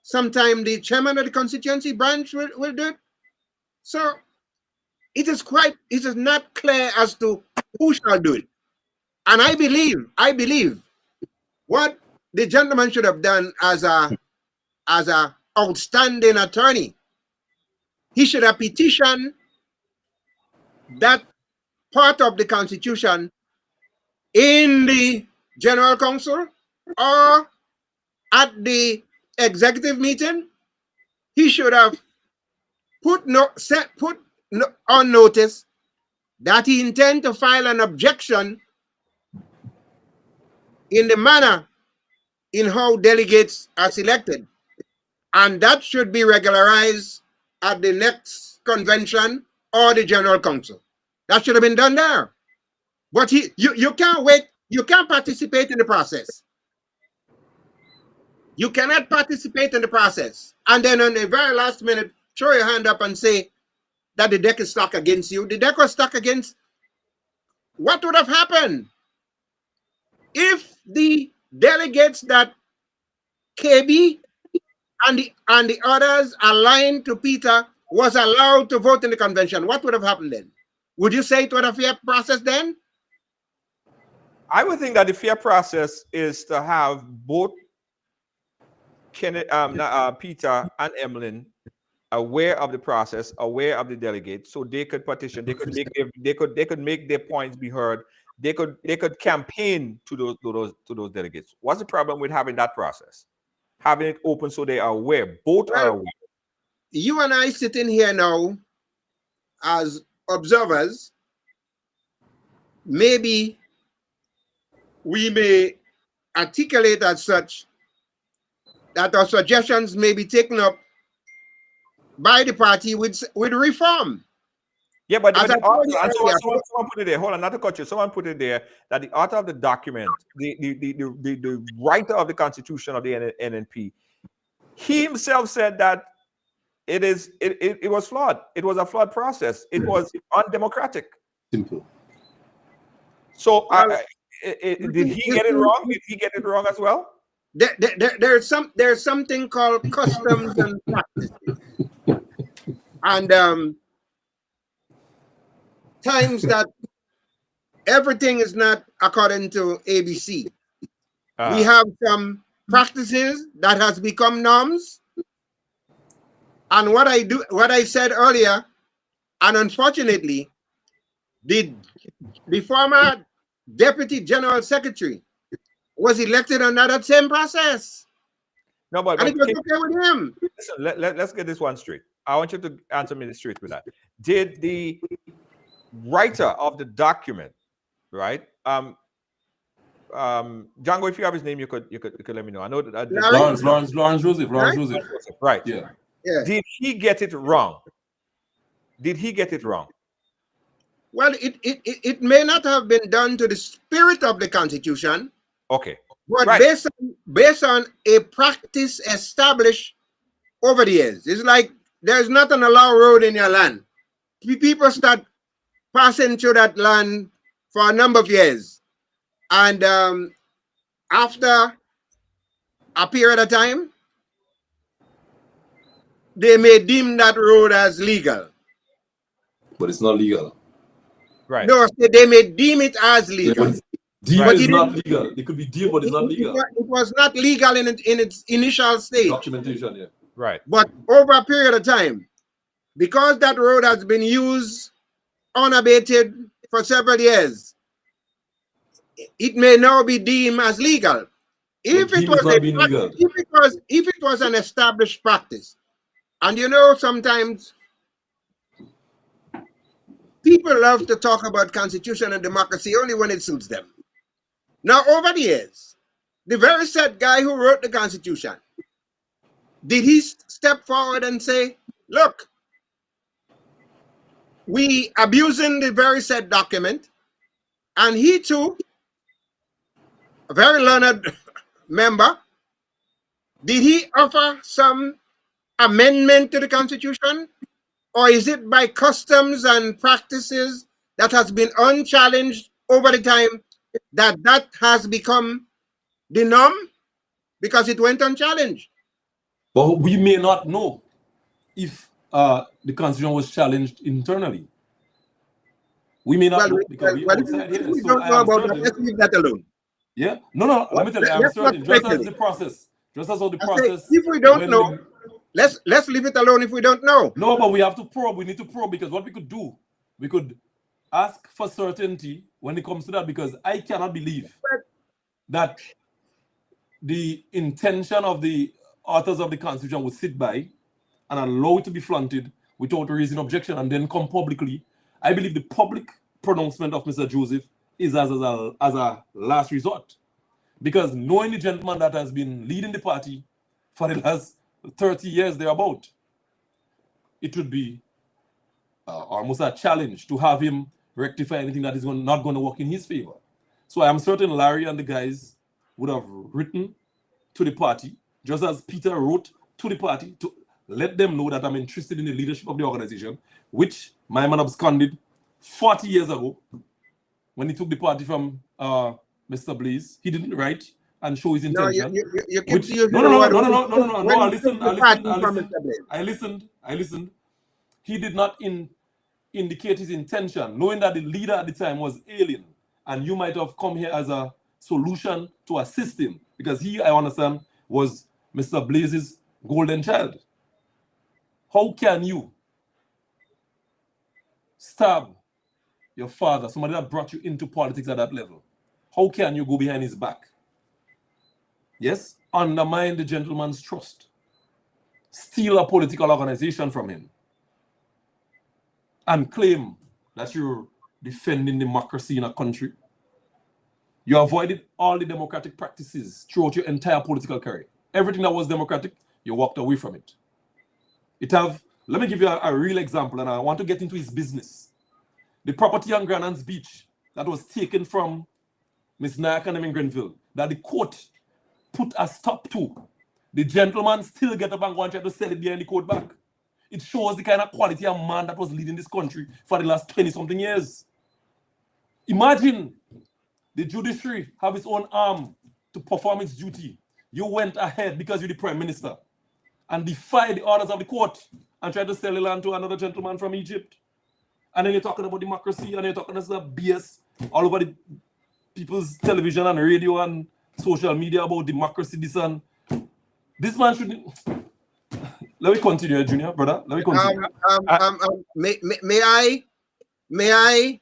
Sometimes the chairman of the constituency branch will do it. So it is not clear as to who shall do it. And I believe what the gentleman should have done as a outstanding attorney, he should have petitioned that part of the Constitution in the General Council or at the executive meeting. He should have put on notice that he intends to file an objection in the manner in how delegates are selected. And that should be regularized at the next convention or the General Council. That should have been done there. But you can't wait. You can't participate in the process. You cannot participate in the process. And then on the very last minute, throw your hand up and say that the deck is stuck against you. The deck was stuck against. What would have happened if the delegates that KB and the others aligned to Peter was allowed to vote in the convention? What would have happened then? Would you say it was a fair process then? I would think that the fair process is to have both Peter and Emmeline aware of the process, aware of the delegates, so they could petition, they could make their points be heard. They could campaign to those delegates. What's the problem with having that process? Having it open so they are aware, both are aware. You and I sitting here now as observers, maybe we may articulate as such that our suggestions may be taken up by the party with reform. Yeah, but someone put it there. Hold on, not to cut you. Someone put it there that the author of the document, the writer of the Constitution of the NNP, he himself said that it was flawed. It was a flawed process. It was undemocratic. Simple. So did he get it wrong? Did he get it wrong as well? There's something called customs and practices, and times that everything is not according to ABC. We have some practices that has become norms, and what I said earlier, and unfortunately, the former Deputy General Secretary was elected under that same process. No, but it was okay with him. Listen, let's get this one straight. I want you to answer me straight with that. Did the writer of the document, right? Django, if you have his name, you could let me know. I know that Lawrence Joseph. Right. Yeah. Did he get it wrong? Did he get it wrong? Well, it may not have been done to the spirit of the Constitution. Okay. But right. based on a practice established over the years. It's like there's not an allowed road in your land. People start passing through that land for a number of years. And after a period of time, they may deem that road as legal. But it's not legal. Right. No, they may deem it as legal. Deem it is not legal. It could be deemed, but it's not legal. It was not legal in its initial stage. Documentation, yeah. Right. But over a period of time, because that road has been used unabated for several years, it may now be deemed as legal. If it was an established practice, and you know, sometimes people love to talk about constitution and democracy only when it suits them. Now, over the years, the very said guy who wrote the Constitution, did he step forward and say, look, we abusing the very said document, and he too, a very learned member, did he offer some amendment to the Constitution? Or is it by customs and practices that has been unchallenged over the time that has become the norm because it went unchallenged? But we may not know if the Constitution was challenged internally. We may not know because we outside here. We don't know about that. Let's leave that alone. Yeah. No. Let me tell you, I'm certain. Just as the process. Just as all the process. If we don't know, let's leave it alone if we don't know. No, but we have to probe. We need to probe because what we could do, we could ask for certainty when it comes to that, because I cannot believe that the intention of the authors of the Constitution would sit by and allow it to be flaunted without raising objection and then come publicly. I believe the public pronouncement of Mr. Joseph is as a last resort, because knowing the gentleman that has been leading the party for the last 30 years thereabout, it would be almost a challenge to have him rectify anything that is not going to work in his favor. So I am certain Larry and the guys would have written to the party, just as Peter wrote to the party, to let them know that I'm interested in the leadership of the organization, which my man absconded 40 years ago when he took the party from Mr. Blaze. He didn't write and show his intention. No. I listened. He did not indicate his intention, knowing that the leader at the time was alien, and you might have come here as a solution to assist him, because he, I understand, was Mr. Blaze's golden child. How can you stab your father, somebody that brought you into politics at that level? How can you go behind his back? Yes, undermine the gentleman's trust, steal a political organization from him, and claim that you're defending democracy in a country? You avoided all the democratic practices throughout your entire political career. Everything that was democratic, you walked away from it. Let me give you a real example, and I want to get into his business. The property on Granans Beach that was taken from Ms. Nayak and them in Grenville, that the court put a stop to. The gentleman still get up and go and try to sell it behind the court back. It shows the kind of quality of man that was leading this country for the last 20-something years. Imagine the judiciary have its own arm to perform its duty. You went ahead because you're the prime minister and defied the orders of the court and tried to sell the land to another gentleman from Egypt. And then you're talking about democracy and you're talking about BS all over the people's television and radio and social media about democracy, this and this man shouldn't. Let me continue, Junior, brother. Let me continue. May I?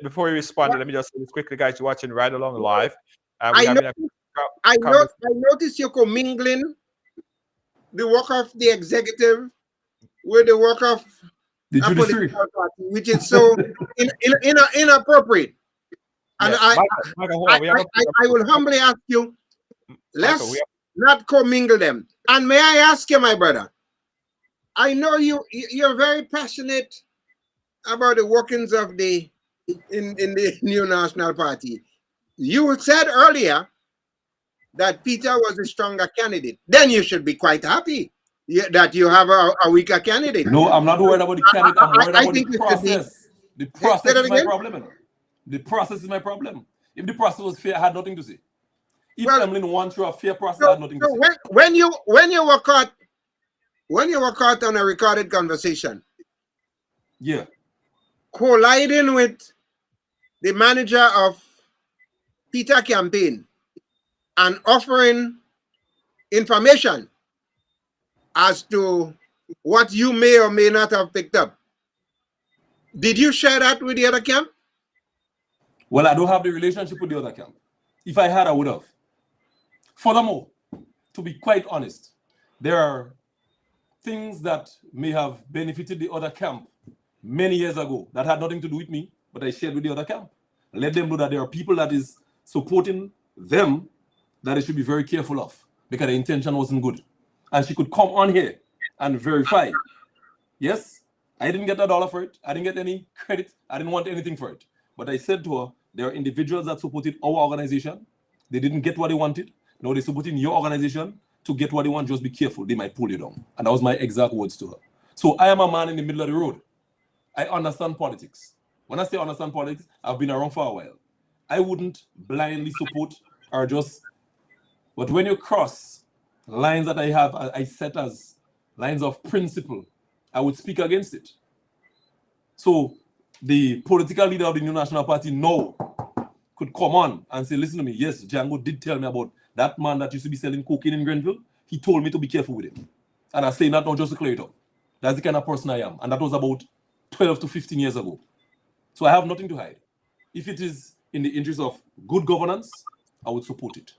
Before you respond, let me just say this quickly, guys. You're watching Right Along Live. I noticed you're commingling the work of the executive with the work of the judiciary, party, which is so inappropriate. And I will humbly ask you, let's not commingle them. And may I ask you, my brother, I know you're very passionate about the workings of the in the new National Party. You said earlier that Peter was a stronger candidate. Then you should be quite happy that you have a weaker candidate. No, I'm not worried about the candidate. I'm worried I about the think you should be. process. The Say process that is my again. problem. You know. The process is my problem. If the process was fair, I had nothing to say. If Well, Emlyn won through a fair process, I had nothing to say. when you were caught on a recorded conversation, Yeah, colliding with the manager of Peter campaign and offering information as to what you may or may not have picked up, did you share that with the other camp? well, I don't have the relationship with the other camp. If I had, I would have. Furthermore, to be quite honest, there are things that may have benefited the other camp many years ago that had nothing to do with me, but I shared with the other camp. Let them know that there are people that is supporting them that they should be very careful of because the intention wasn't good. And she could come on here and verify. Yes, I didn't get $1 for it. I didn't get any credit. I didn't want anything for it. But I said to her, there are individuals that supported our organization. They didn't get what they wanted. Now they're supporting your organization to get what they want. Just be careful. They might pull you down. And that was my exact words to her. So I am a man in the middle of the road. I understand politics. When I say understand politics, I've been around for a while. I wouldn't blindly support or just, but when you cross lines that I set as lines of principle, I would speak against it. So the political leader of the New National Party now could come on and say, listen to me, yes, Django did tell me about that man that used to be selling cocaine in Grenville. He told me to be careful with him. And I say that not just to clear it up. That's the kind of person I am. And that was about 12 to 15 years ago. So I have nothing to hide. If it is in the interest of good governance, I would support it.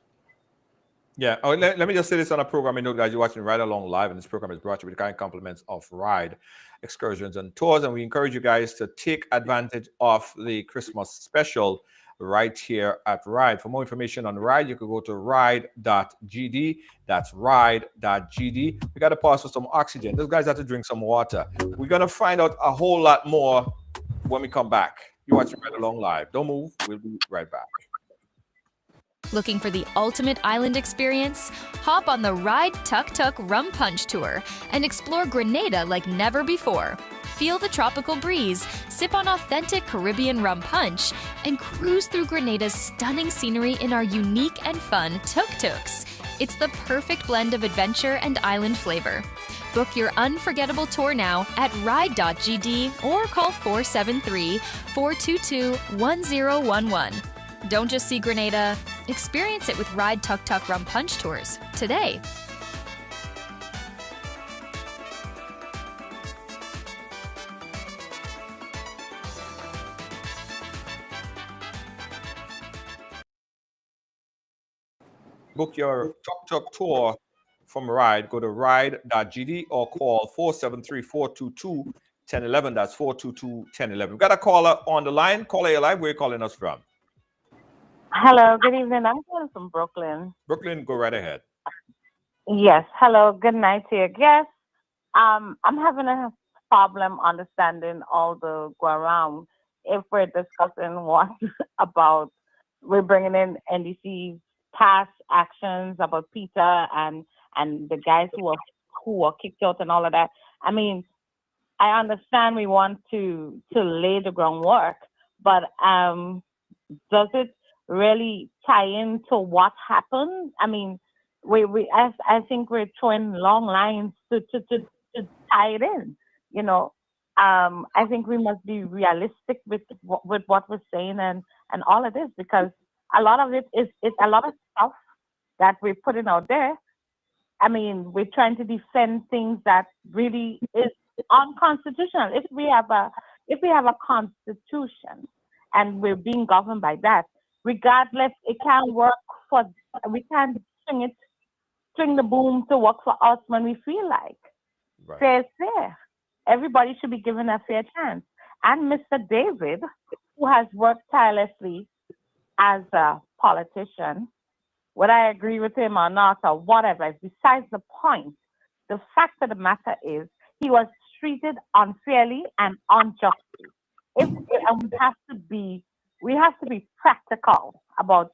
Yeah. Oh, let me just say this on a program. I know, guys, you're watching Ride Along Live, and this program is brought to you with the kind compliments of Ride Excursions and Tours. And we encourage you guys to take advantage of the Christmas special right here at Ride. For more information on Ride, you can go to ride.gd. That's ride.gd. We got to pause for some oxygen. Those guys have to drink some water. We're going to find out a whole lot more when we come back. You're watching Ride Along Live. Don't move. We'll be right back. Looking for the ultimate island experience? Hop on the Ride Tuk Tuk Rum Punch Tour and explore Grenada like never before. Feel the tropical breeze, sip on authentic Caribbean rum punch, and cruise through Grenada's stunning scenery in our unique and fun tuk-tuks. It's the perfect blend of adventure and island flavor. Book your unforgettable tour now at ride.gd or call 473-422-1011. Don't just see Grenada, experience it with Ride Tuk Tuk Rum Punch Tours today. Book your Tuk Tuk tour from Ride. Go to ride.gd or call 473-422-1011. That's 422-1011. We've got a caller on the line. Caller, you're live. Where are you calling us from? Hello, good evening. I'm calling from Brooklyn. Brooklyn, go right ahead. Yes, hello, good night to you. Yes, I'm having a problem understanding all the go around if we're discussing what about we're bringing in NDC's past actions about Peter and the guys who are kicked out and all of that. I mean, I understand we want to lay the groundwork, but does it really tie into what happened? I mean, I think we're throwing long lines to tie it in. You know, I think we must be realistic with what we're saying and all of this, because a lot of it is a lot of stuff that we're putting out there. I mean, we're trying to defend things that really is unconstitutional. If we have a constitution and we're being governed by that, regardless, it can't work we can't string the boom to work for us when we feel like. Right. Fair is fair. Everybody should be given a fair chance. And Mr. David, who has worked tirelessly as a politician, whether I agree with him or not or whatever, is besides the point. The fact of the matter is he was treated unfairly and unjustly. And we have to be practical about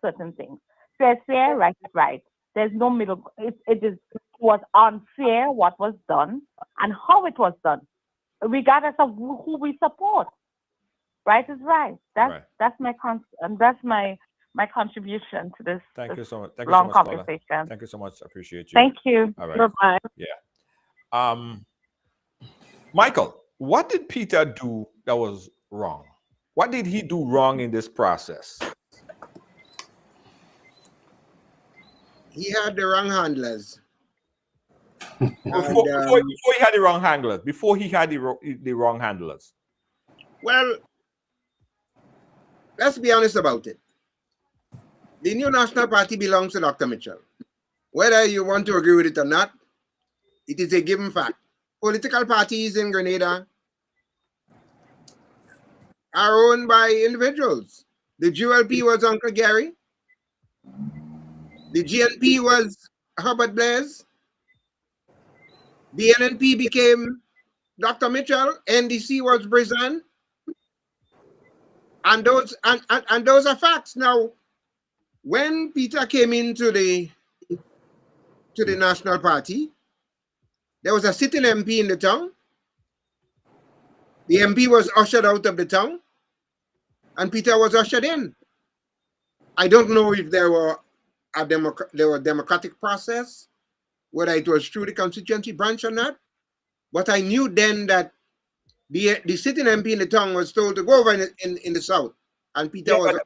certain things. Fair is fair, right is right. There's no middle. It was unfair what was done and how it was done, regardless of who we support. Right is right. That's my contribution to this. Thank you so much. Thank long you so much, conversation. Paula. Thank you so much. Appreciate you. Thank you. All right. Bye-bye. Yeah. Michael, what did Peter do that was wrong? What did he do wrong in this process? He had the wrong handlers. Before he had the wrong handlers. Before he had the wrong handlers. Well, let's be honest about it. The new National Party belongs to Dr. Mitchell. Whether you want to agree with it or not, it is a given fact. Political parties in Grenada are owned by individuals. The GLP was Uncle Gary. The GNP was Herbert Blaise. The NNP became Dr. Mitchell. NDC was Brizan. And those are facts. Now, when Peter came into the National Party, there was a sitting MP in the town. The MP was ushered out of the town, and Peter was ushered in. I don't know if there were a democratic process, whether it was through the constituency branch or not, but I knew then that the sitting MP in the town was told to go over in the south, and Peter was.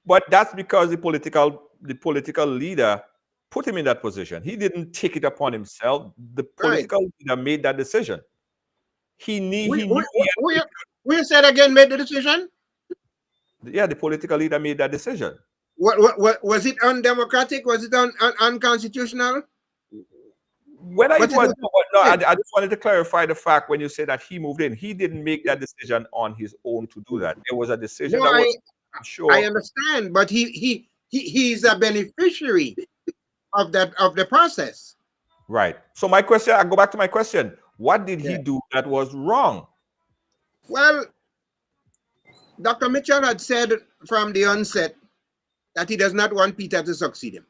But that's because the political leader put him in that position. He didn't take it upon himself. The political leader made that decision. We said again made the decision? Yeah, the political leader made that decision. What was it undemocratic? Was it unconstitutional? I just wanted to clarify the fact when you say that he moved in. He didn't make that decision on his own to do that. It was a decision No, I'm sure. I understand, but he's a beneficiary of the process. Right. So my question, I go back to my question. What did he do that was wrong? Well, Dr. Mitchell had said from the onset that he does not want Peter to succeed him.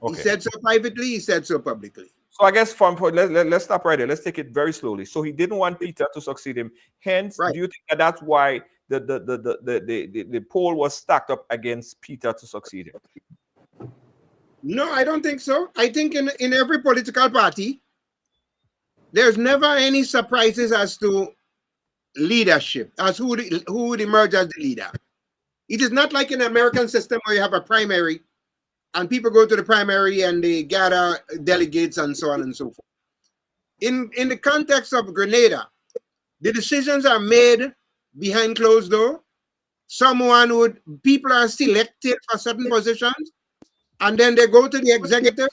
Okay. He said so privately, he said so publicly. So I guess let's stop right there. Let's take it very slowly. So he didn't want Peter to succeed him. Hence, do you think that's why the poll was stacked up against Peter to succeed him? No, I don't think so. I think in every political party, there's never any surprises as to leadership, as who would emerge as the leader. It is not like in the American system where you have a primary and people go to the primary and they gather delegates and so on and so forth. In the context of Grenada, the decisions are made behind closed door. People are selected for certain positions, and then they go to the executive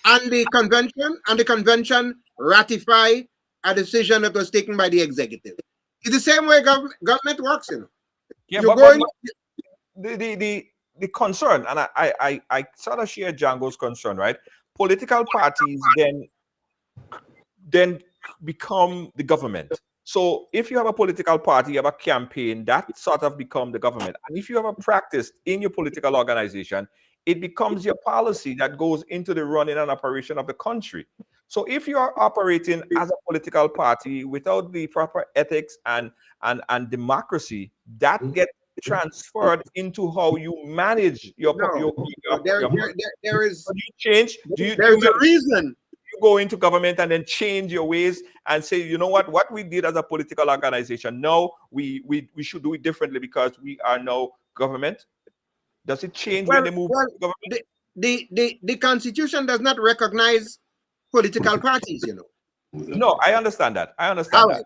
and the convention ratify a decision that was taken by the executive. It's the same way government works, you know. Yeah, the concern, and I sort of share Django's concern, right? Political parties then become the government. So if you have a political party, you have a campaign, that sort of become the government. And if you have a practice in your political organization, it becomes your policy that goes into the running and operation of the country. So if you are operating as a political party without the proper ethics and democracy, that gets transferred into how you manage your there is a reason. You go into government and then change your ways and say, you know what we did as a political organization, no, we should do it differently because we are now government. Does it change when they move to government? The Constitution does not recognize political parties, you know. No, I understand that. All right.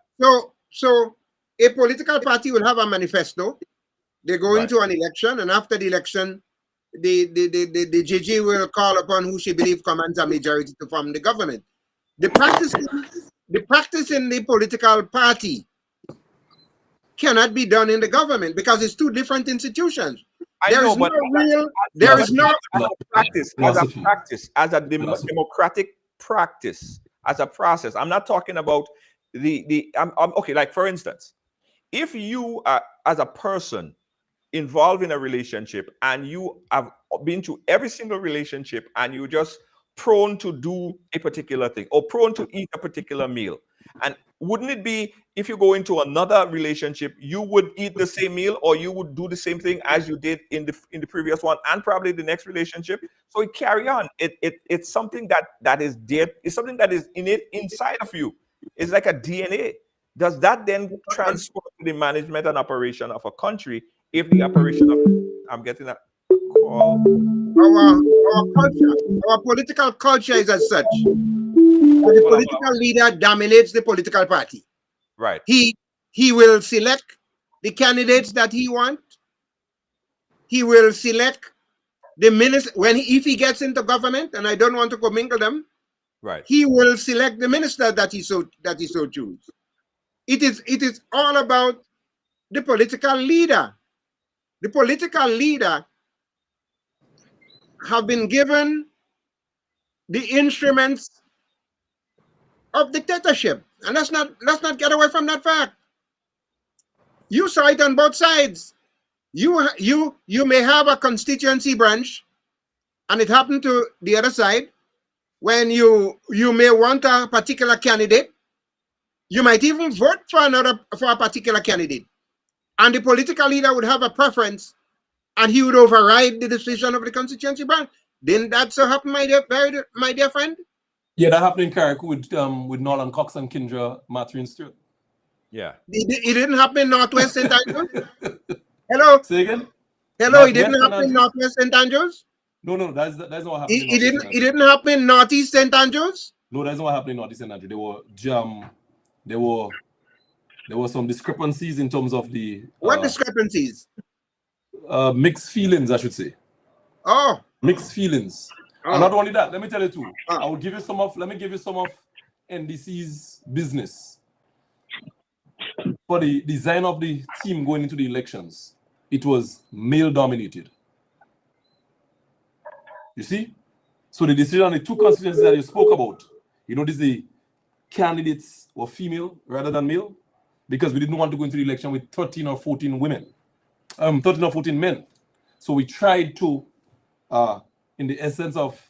So a political party will have a manifesto. They go into an election, and after the election, the GG will call upon who she believes commands a majority to form the government. The practice in the political party cannot be done in the government because it's two different institutions. There is no practice as a democratic practice, as a process. I'm not talking about okay, like for instance, if you are as a person involved in a relationship and you have been to every single relationship and you're just prone to do a particular thing or prone to eat a particular meal, and wouldn't it be if you go into another relationship you would eat the same meal or you would do the same thing as you did in the previous one and probably the next relationship? So it carry on. It's something that is there. It's something that is innate inside of you. It's like a DNA. Does that then transfer to the management and operation of a country if the operation of... I'm getting a call. Our culture, our political culture is as such. The political leader dominates the political party. Right. He will select the candidates that he wants. He will select the minister if he gets into government, and I don't want to commingle them. Right. He will select the minister that he so choose. It is all about the political leader. The political leader have been given the instruments of dictatorship, and let's not get away from that fact. You saw it on both sides. You may have a constituency branch, and it happened to the other side. When you may want a particular candidate, you might even vote for a particular candidate, and the political leader would have a preference, and he would override the decision of the constituency branch. Didn't that so happen, my dear friend? Yeah, that happened in Carrick with Nolan Cox and Kindra Matthew Stewart. Yeah. It didn't happen in Northwest St. Andrews. Hello. Say again. Hello. It didn't happen in Northwest St. Andrews. No, that's not what happened. It didn't happen in Northeast St. Andrews. No, that's not what happened in Northeast St. Andrews. There were some discrepancies in terms of the what discrepancies? Mixed feelings, I should say. Oh, mixed feelings. Oh. And not only that, let me tell you too. I will give you some of. Let me give you some of NDC's business. For the design of the team going into the elections, it was male dominated. You see? So the decision on the two constituencies that you spoke about, the candidates were female rather than male, because we didn't want to go into the election with 13 or 14 women, 13 or 14 men. So we tried to, in the essence of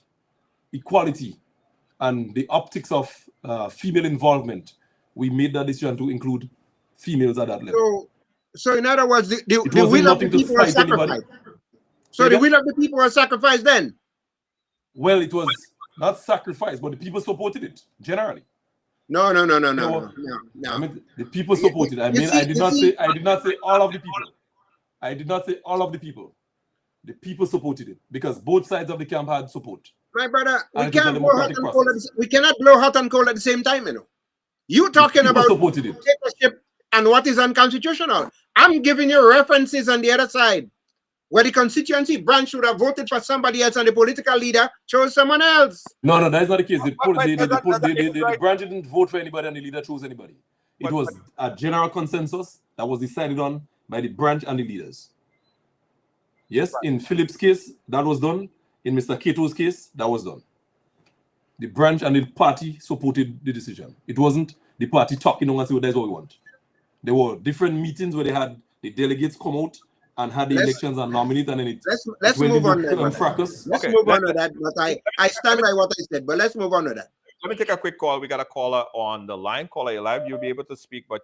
equality and the optics of female involvement, we made that decision to include females at that level. So in other words, the will of the people was sacrificed. So the will of the people was sacrificed then? Well, it was not sacrificed, but the people supported it, generally. No. I mean, the people supported it. I did not say all of the people. I did not say all of the people. The people supported it because both sides of the camp had support. My brother, we cannot blow hot and cold at the same time, You talking about dictatorship and what is unconstitutional. I'm giving you references on the other side, where the constituency branch would have voted for somebody else and the political leader chose someone else. No, that is not the case. The branch didn't vote for anybody and the leader chose anybody. It was a general consensus that was decided on by the branch and the leaders. Yes, in Philip's case, that was done. In Mr. Cato's case, that was done. The branch and the party supported the decision. It wasn't the party talking on and saying, that's what we want. There were different meetings where they had the delegates come out and had the elections and nominate, and then let's move on. Let's move on to that. But I stand by what I said, but let's move on to that. Let me take a quick call. We got a caller on the line. Caller, you're live. You'll be able to speak, but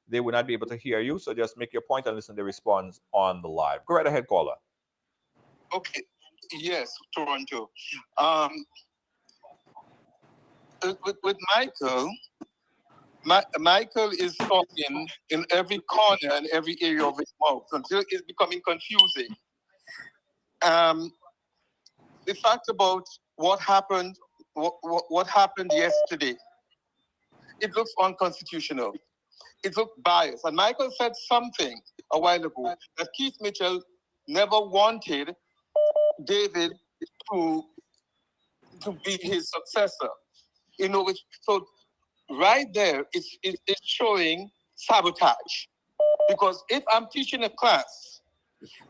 they will not be able to hear you. So just make your point and listen to the response on the live. Go right ahead, caller. Okay. Yes, Toronto. With Michael, Michael is talking in every corner and every area of his mouth until it's becoming confusing. The fact about what happened yesterday, it looks unconstitutional. It looked biased. And Michael said something a while ago that Keith Mitchell never wanted David to be his successor. So right there, it's showing sabotage. Because if I'm teaching a class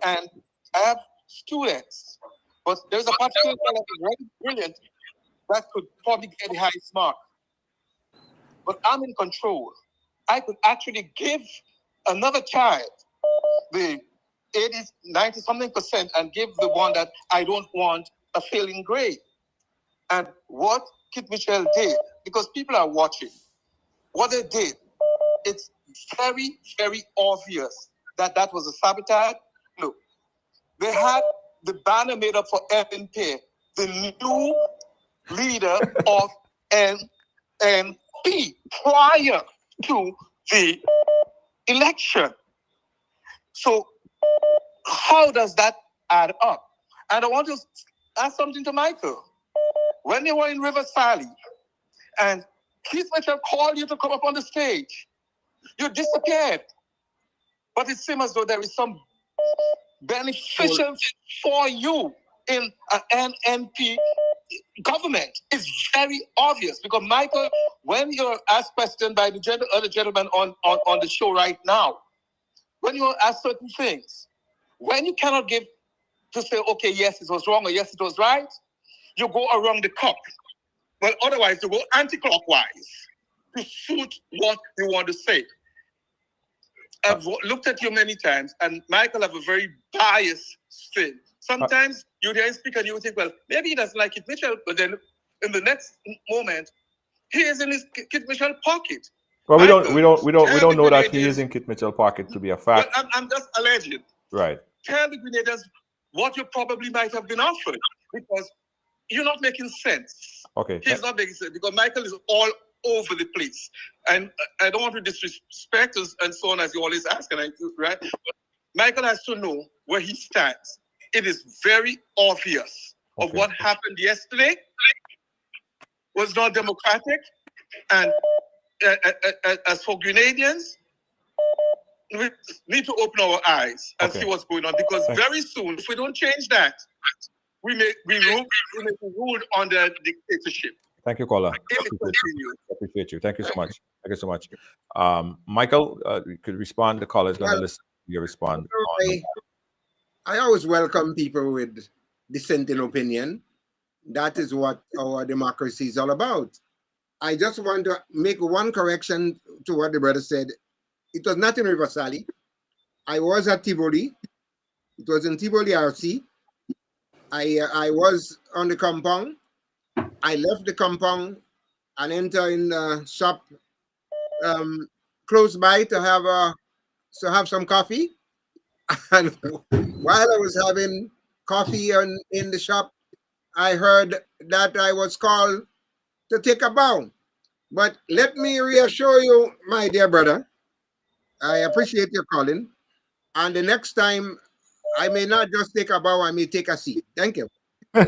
and I have students, but there's a particular one that is very brilliant that could probably get the highest mark. but I'm in control. I could actually give another child the 80, 90 something percent and give the one that I don't want a failing grade. And what Kit Mitchell did, because people are watching, what they did, it's very, very obvious that that was a sabotage. Look, they had the banner made up for MNP, the new leader of NNP prior to the election. So how does that add up? And I want to ask something to Michael. When you were in River Valley and Keith Mitchell called you to come up on the stage, you disappeared. But it seems as though there is some beneficial for you in an NNP government. It's very obvious because Michael, when you're asked questions by the other gentleman on the show right now, when you're asked certain things, when you cannot give to say, okay, yes, it was wrong or yes, it was right, you go around the cup. Well, otherwise, you go anti-clockwise to suit what you want to say. I've looked at you many times, and Michael have a very biased thing. Sometimes you hear him speak and you think, well, maybe he doesn't like Kit Mitchell, but then in the next moment, he is in his Kit Mitchell pocket. Well, Michael, we don't know that he is in Kit Mitchell pocket to be a fact. Well, I'm just alleging. Right. Tell the Grenadians what you probably might have been offered, because you're not making sense. Okay. He's not making sense because Michael is all over the place. And I don't want to disrespect us and so on, as you always ask, and I do, right? But Michael has to know where he stands. It is very obvious of what happened yesterday was not democratic. And as for Grenadians, we need to open our eyes and see what's going on, because very soon, if we don't change that, we may be ruled under dictatorship. Thank you, caller. Appreciate you. Thank you so much. Thank you so much. Michael, you could respond. The caller is going to listen to your response. I always welcome people with dissenting opinion. That is what our democracy is all about. I just want to make one correction to what the brother said. It was not in River Valley. I was at Tivoli. It was in Tivoli RC. I was on the compound. I left the compound and entered in the shop close by to have some coffee. And while I was having coffee in the shop, I heard that I was called to take a bow. But let me reassure you, my dear brother, I appreciate your calling. And the next time, I may not just take a bow, I may take a seat. Thank you. We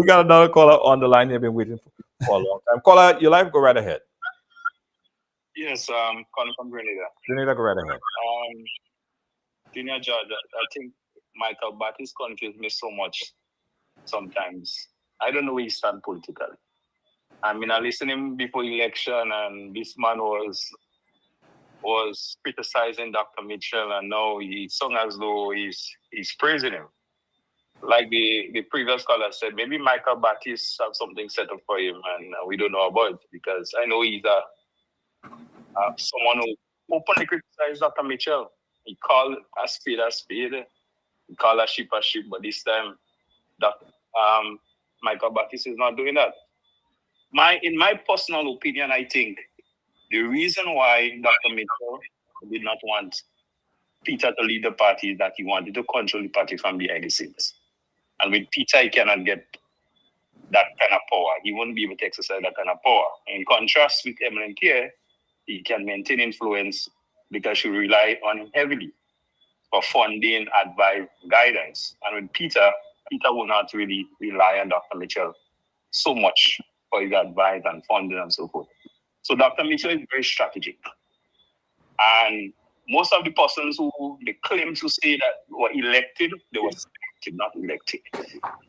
got another caller on the line. They've been waiting for a long time. Caller, your live, go right ahead. Yes, calling from Grenada. Grenada, go right ahead. Junior Judge, I think Michael Baptiste confused me so much sometimes. I don't know where he stands politically. I mean, I listened to him before election, and this man was criticizing Dr. Mitchell, and now he sung as though he's praising him. Like the previous caller said, maybe Michael Baptiste have something set up for him, and we don't know about it, because I know he's someone who openly criticized Dr. Mitchell. He called a spade a spade. He called a sheep, but this time, Michael Baptiste is not doing that. In my personal opinion, I think the reason why Dr. Mitchell did not want Peter to lead the party is that he wanted to control the party from behind the scenes. And with Peter, he cannot get that kind of power. He won't be able to exercise that kind of power. In contrast with Emily Pierre, he can maintain influence because she rely on him heavily for funding, advice, guidance. And with Peter will not really rely on Dr. Mitchell so much for his advice and funding and so forth. So Dr. Mitchell is very strategic. And most of the persons who they claim to say that were elected, they were selected, not elected.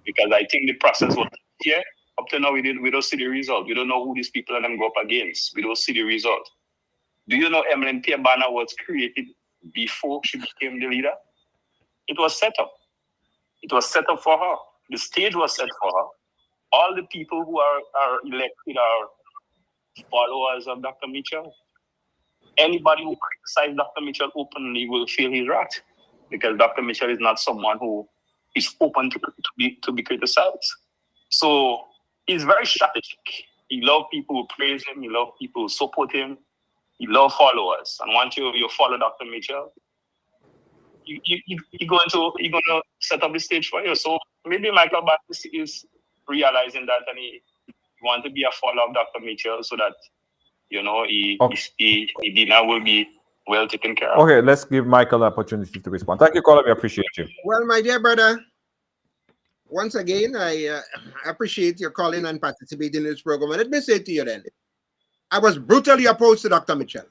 Because I think the process was here. Up to now, we don't see the result. We don't know who these people are going to go up against. We don't see the result. Do you know Emily Pierre Banner was created before she became the leader? It was set up. It was set up for her. The stage was set for her. all the people who are elected are followers of Dr. Mitchell. Anybody who criticizes Dr. Mitchell openly will feel his wrath, because Dr. Mitchell is not someone who is open to be criticized. So he's very strategic. He loves people who praise him. He loves people who support him. He loves followers. And once you follow Dr. Mitchell, you're going to set up the stage for you. So maybe Michael Baptiste is realizing that, and he wants to be a follower of Dr. Mitchell, so that his dinner will be well taken care of. Okay, let's give Michael the opportunity to respond. Thank you, caller. We appreciate you. Well, my dear brother, once again, I appreciate your calling and participating in this program. And let me say to you then, I was brutally opposed to Dr. Mitchell.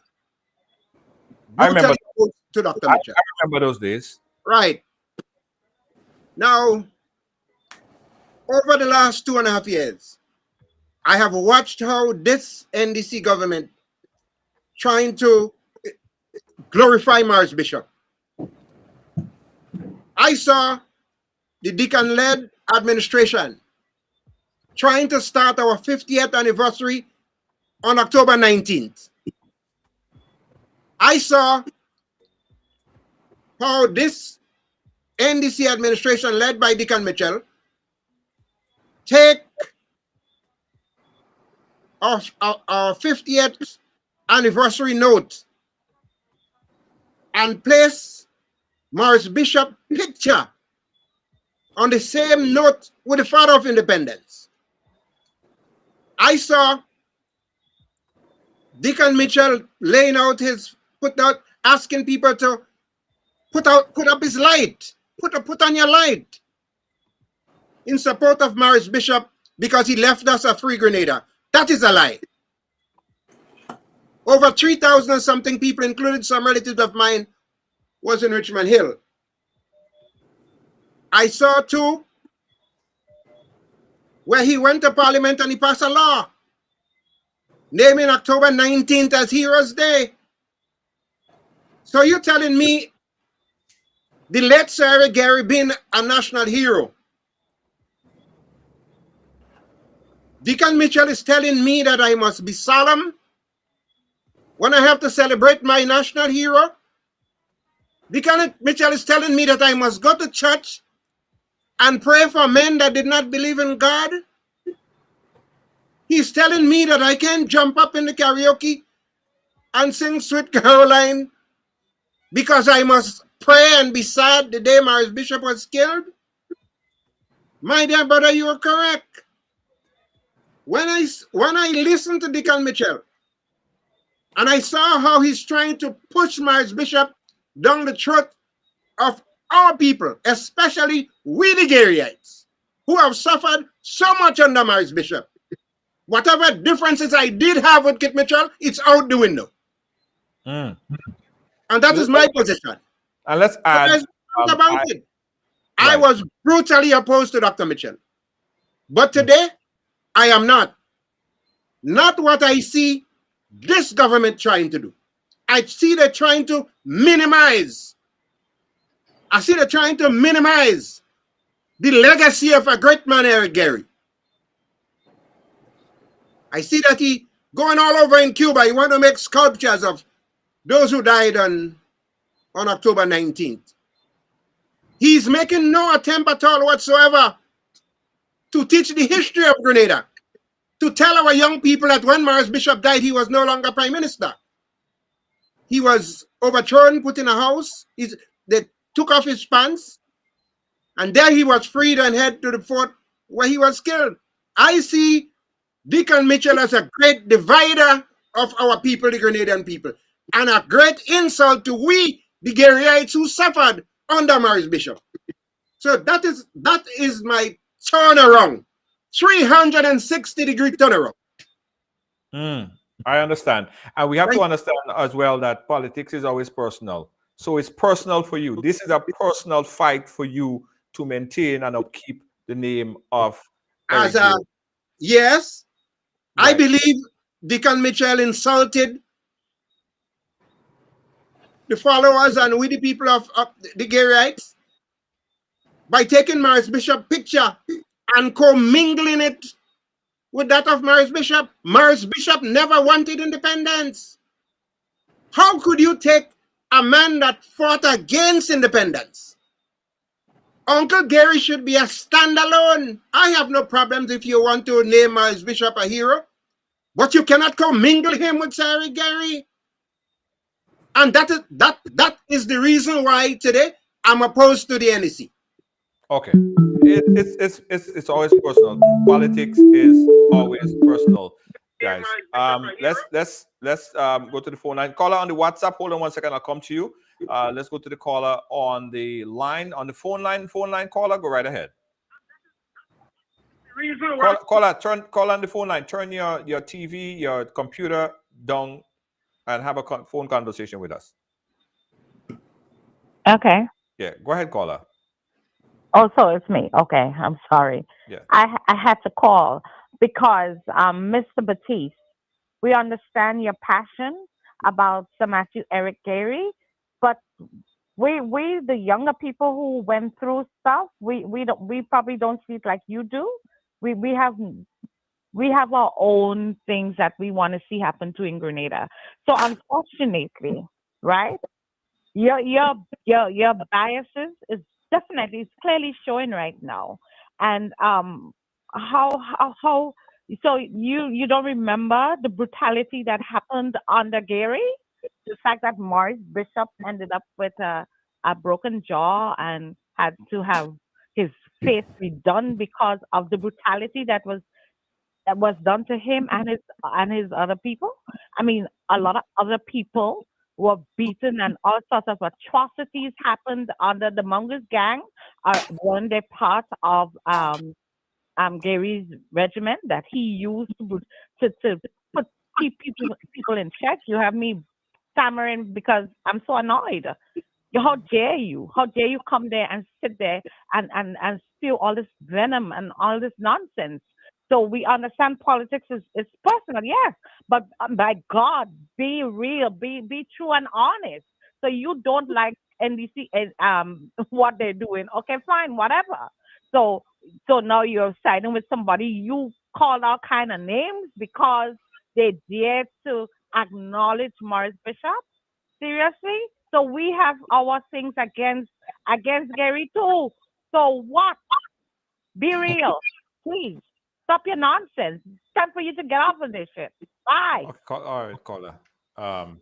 I remember opposed to Dr. Mitchell. I remember those days. Right. Now, over the last 2.5 years, I have watched how this NDC government trying to glorify Morris Bishop. I saw the Deacon-led administration trying to start our 50th anniversary on October 19th. I saw how this NDC administration led by Deacon Mitchell take our 50th anniversary note and place Morris Bishop picture on the same note with the father of independence. I saw Deacon Mitchell laying out asking people to put up his light, put on your light in support of Morris Bishop because he left us a free Grenada. That is a lie. Over 3,000 and something people, including some relatives of mine, was in Richmond Hill. I saw too where he went to Parliament and he passed a law naming October 19th as Heroes Day. So you're telling me the late Sir Gary being a national hero? Deacon Mitchell is telling me that I must be solemn when I have to celebrate my national hero? Deacon Mitchell is telling me that I must go to church and pray for men that did not believe in God? He's telling me that I can't jump up in the karaoke and sing Sweet Caroline because I must pray and be sad the day Morris Bishop was killed? My dear brother, you are correct. When I listened to Deacon Mitchell and I saw how he's trying to push Morris Bishop down the throat of our people, especially we the Garyites, who have suffered so much under Morris Bishop. Whatever differences I did have with Kit Mitchell, it's out the window. And that is my position. And let's add about it. I was brutally opposed to Dr. Mitchell. But today, I am not. Not what I see this government trying to do. I see they're trying to minimize. I see they're trying to minimize the legacy of a great man, Eric Gary. I see that he going all over in Cuba. He want to make sculptures of those who died on October 19th. He's making no attempt at all whatsoever to teach the history of Grenada, to tell our young people that when Morris Bishop died, he was no longer prime minister. He was overthrown, put in a house. They took off his pants, and there he was freed and head to the fort where he was killed. I see Deacon Mitchell as a great divider of our people, the Grenadian people, and a great insult to we, the Garyites who suffered under Morris Bishop. So that is my turnaround, 360-degree turnaround. I understand. And we have to understand as well that politics is always personal. So it's personal for you. This is a personal fight for you to maintain and upkeep the name of Yes. Right. I believe Deacon Mitchell insulted the followers and we the people of the Garyites by taking Morris Bishop picture and commingling it with that of Maurice Bishop. Maurice Bishop never wanted independence. How could you take a man that fought against independence? Uncle Gary should be a standalone. I have no problems if you want to name Maurice Bishop a hero, but you cannot commingle him with Sarah Gary. And that is the reason why today I'm opposed to the NEC. Okay, it's always personal. Politics is always personal, guys. Let's go to the phone line. Caller on the WhatsApp. Hold on 1 second. I'll come to you. Let's go to the caller on the line, on the phone line. Phone line caller, go right ahead. Caller, call on the phone line. Turn your TV, your computer down, and have a phone conversation with us. Okay. Yeah, go ahead, caller. Oh, so it's me. Okay, I'm sorry. Yeah. I had to call because Mr. Baptiste, we understand your passion about Sir Matthew Eric Gary, but we the younger people who went through stuff, we probably don't see it like you do. We have our own things that we want to see happen to in Grenada. So unfortunately, right? Your biases is definitely, it's clearly showing right now. And how so you don't remember the brutality that happened under Gary? The fact that Maurice Bishop ended up with a broken jaw and had to have his face redone because of the brutality that was done to him and his other people. I mean, a lot of other people were beaten and all sorts of atrocities happened under the Mongoose gang. Weren't they part of Gary's regiment that he used to put people in check? You have me stammering because I'm so annoyed. How dare you? How dare you come there and sit there and spew all this venom and all this nonsense? So we understand politics is personal, yes, but by God, be real, be true and honest. So you don't like NDC what they're doing, okay, fine, whatever. So now you're siding with somebody you call all kind of names because they dare to acknowledge Maurice Bishop. Seriously? So we have our things against Gary too. So what? Be real, please. Stop your nonsense. It's time for you to get off of this shit. Bye. Okay, all right, caller. And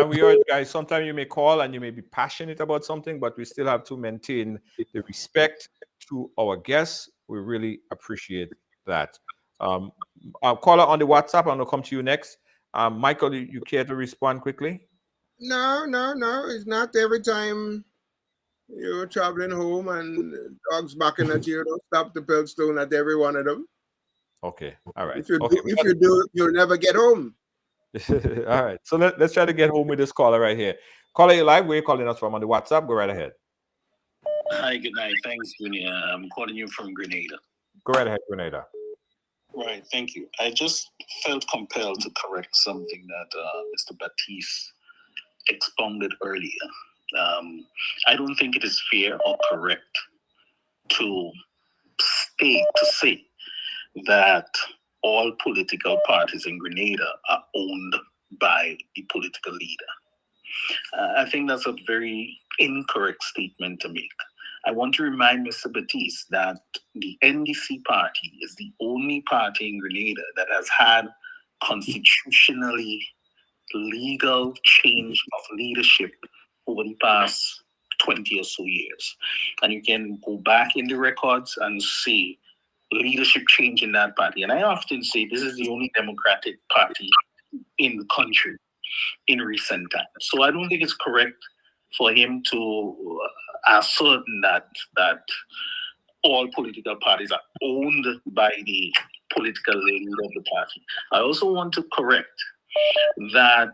we are, guys, sometimes you may call and you may be passionate about something, but we still have to maintain the respect to our guests. We really appreciate that. Caller on the WhatsApp, I'm going to come to you next. Michael, you care to respond quickly? No. It's not every time you're traveling home and dogs barking at you. Don't stop the Pearlstone at every one of them. Okay, all right. If you do, you'll never get home. All right, so let's try to get home with this caller right here. Caller, you live. Where are you calling us from on the WhatsApp? Go right ahead. Hi, good night. Thanks, Junior. I'm calling you from Grenada. Go right ahead, Grenada. Right, thank you. I just felt compelled to correct something that Mr. Baptiste expounded earlier. I don't think it is fair or correct to say that all political parties in Grenada are owned by the political leader. I think that's a very incorrect statement to make. I want to remind Mr. Baptiste that the NDC party is the only party in Grenada that has had constitutionally legal change of leadership over the past 20 or so years. And you can go back in the records and see leadership change in that party. And I often say this is the only democratic party in the country in recent times. So I don't think it's correct for him to assert that all political parties are owned by the political leader of the party. I also want to correct that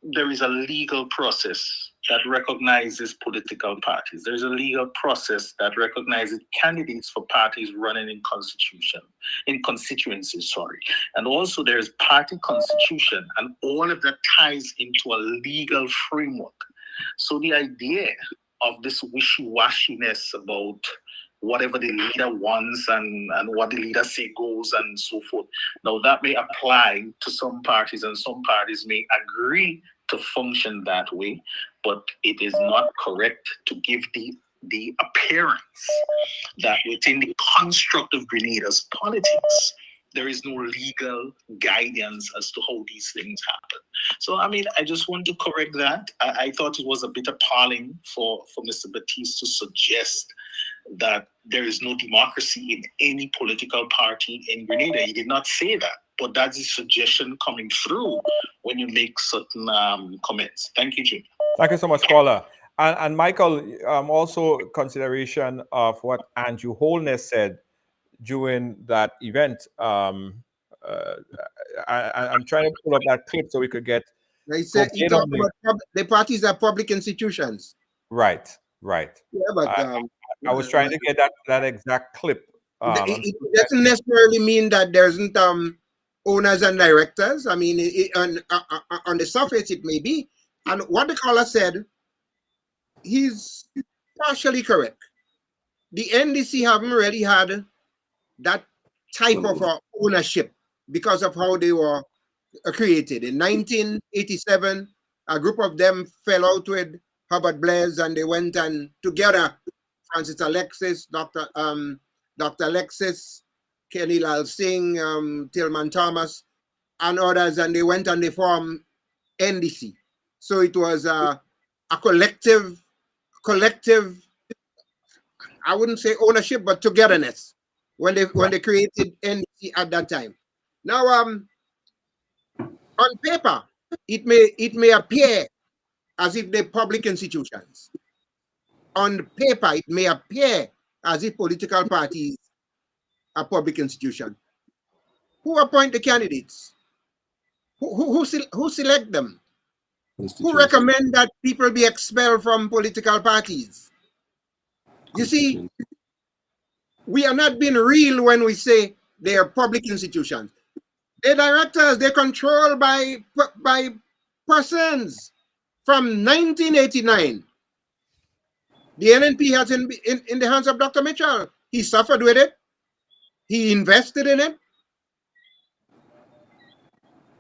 there is a legal process that recognizes political parties. There's a legal process that recognizes candidates for parties running in constituencies. And also there's party constitution, and all of that ties into a legal framework. So the idea of this wishy-washiness about whatever the leader wants and what the leader say goes and so forth. Now that may apply to some parties, and some parties may agree to function that way, but it is not correct to give the appearance that within the construct of Grenada's politics, there is no legal guidance as to how these things happen. So, I mean, I just want to correct that. I thought it was a bit appalling for Mr. Baptiste to suggest that there is no democracy in any political party in Grenada. He did not say that, but that's a suggestion coming through when you make certain comments. Thank you, Jim. Thank you so much, caller. And Michael, also consideration of what Andrew Holness said during that event. I'm trying to pull up that clip so we could get. They said he talked about the parties are public institutions. Right. Yeah, but I was trying to get that exact clip. It doesn't necessarily mean that there isn't owners and directors. I mean, on the surface it may be. And what the caller said, he's partially correct. The NDC haven't really had that type of ownership because of how they were created. In 1987, a group of them fell out with Herbert Blaise, and they went and together, Francis Alexis, Dr. Alexis, Kenny Lal Singh, Tillman Thomas, and others, and they went and they formed NDC. So it was a collective, I wouldn't say ownership, but togetherness when they created NDC at that time. Now, on paper, it may appear as if they're public institutions. On paper, it may appear as if political parties are public institutions. Who appoint the candidates? Who select them? Who recommend that people be expelled from political parties? You see, we are not being real when we say they are public institutions. They're directors, they're controlled by persons. From 1989, the NNP has in the hands of Dr. Mitchell. He suffered with it. He invested in it.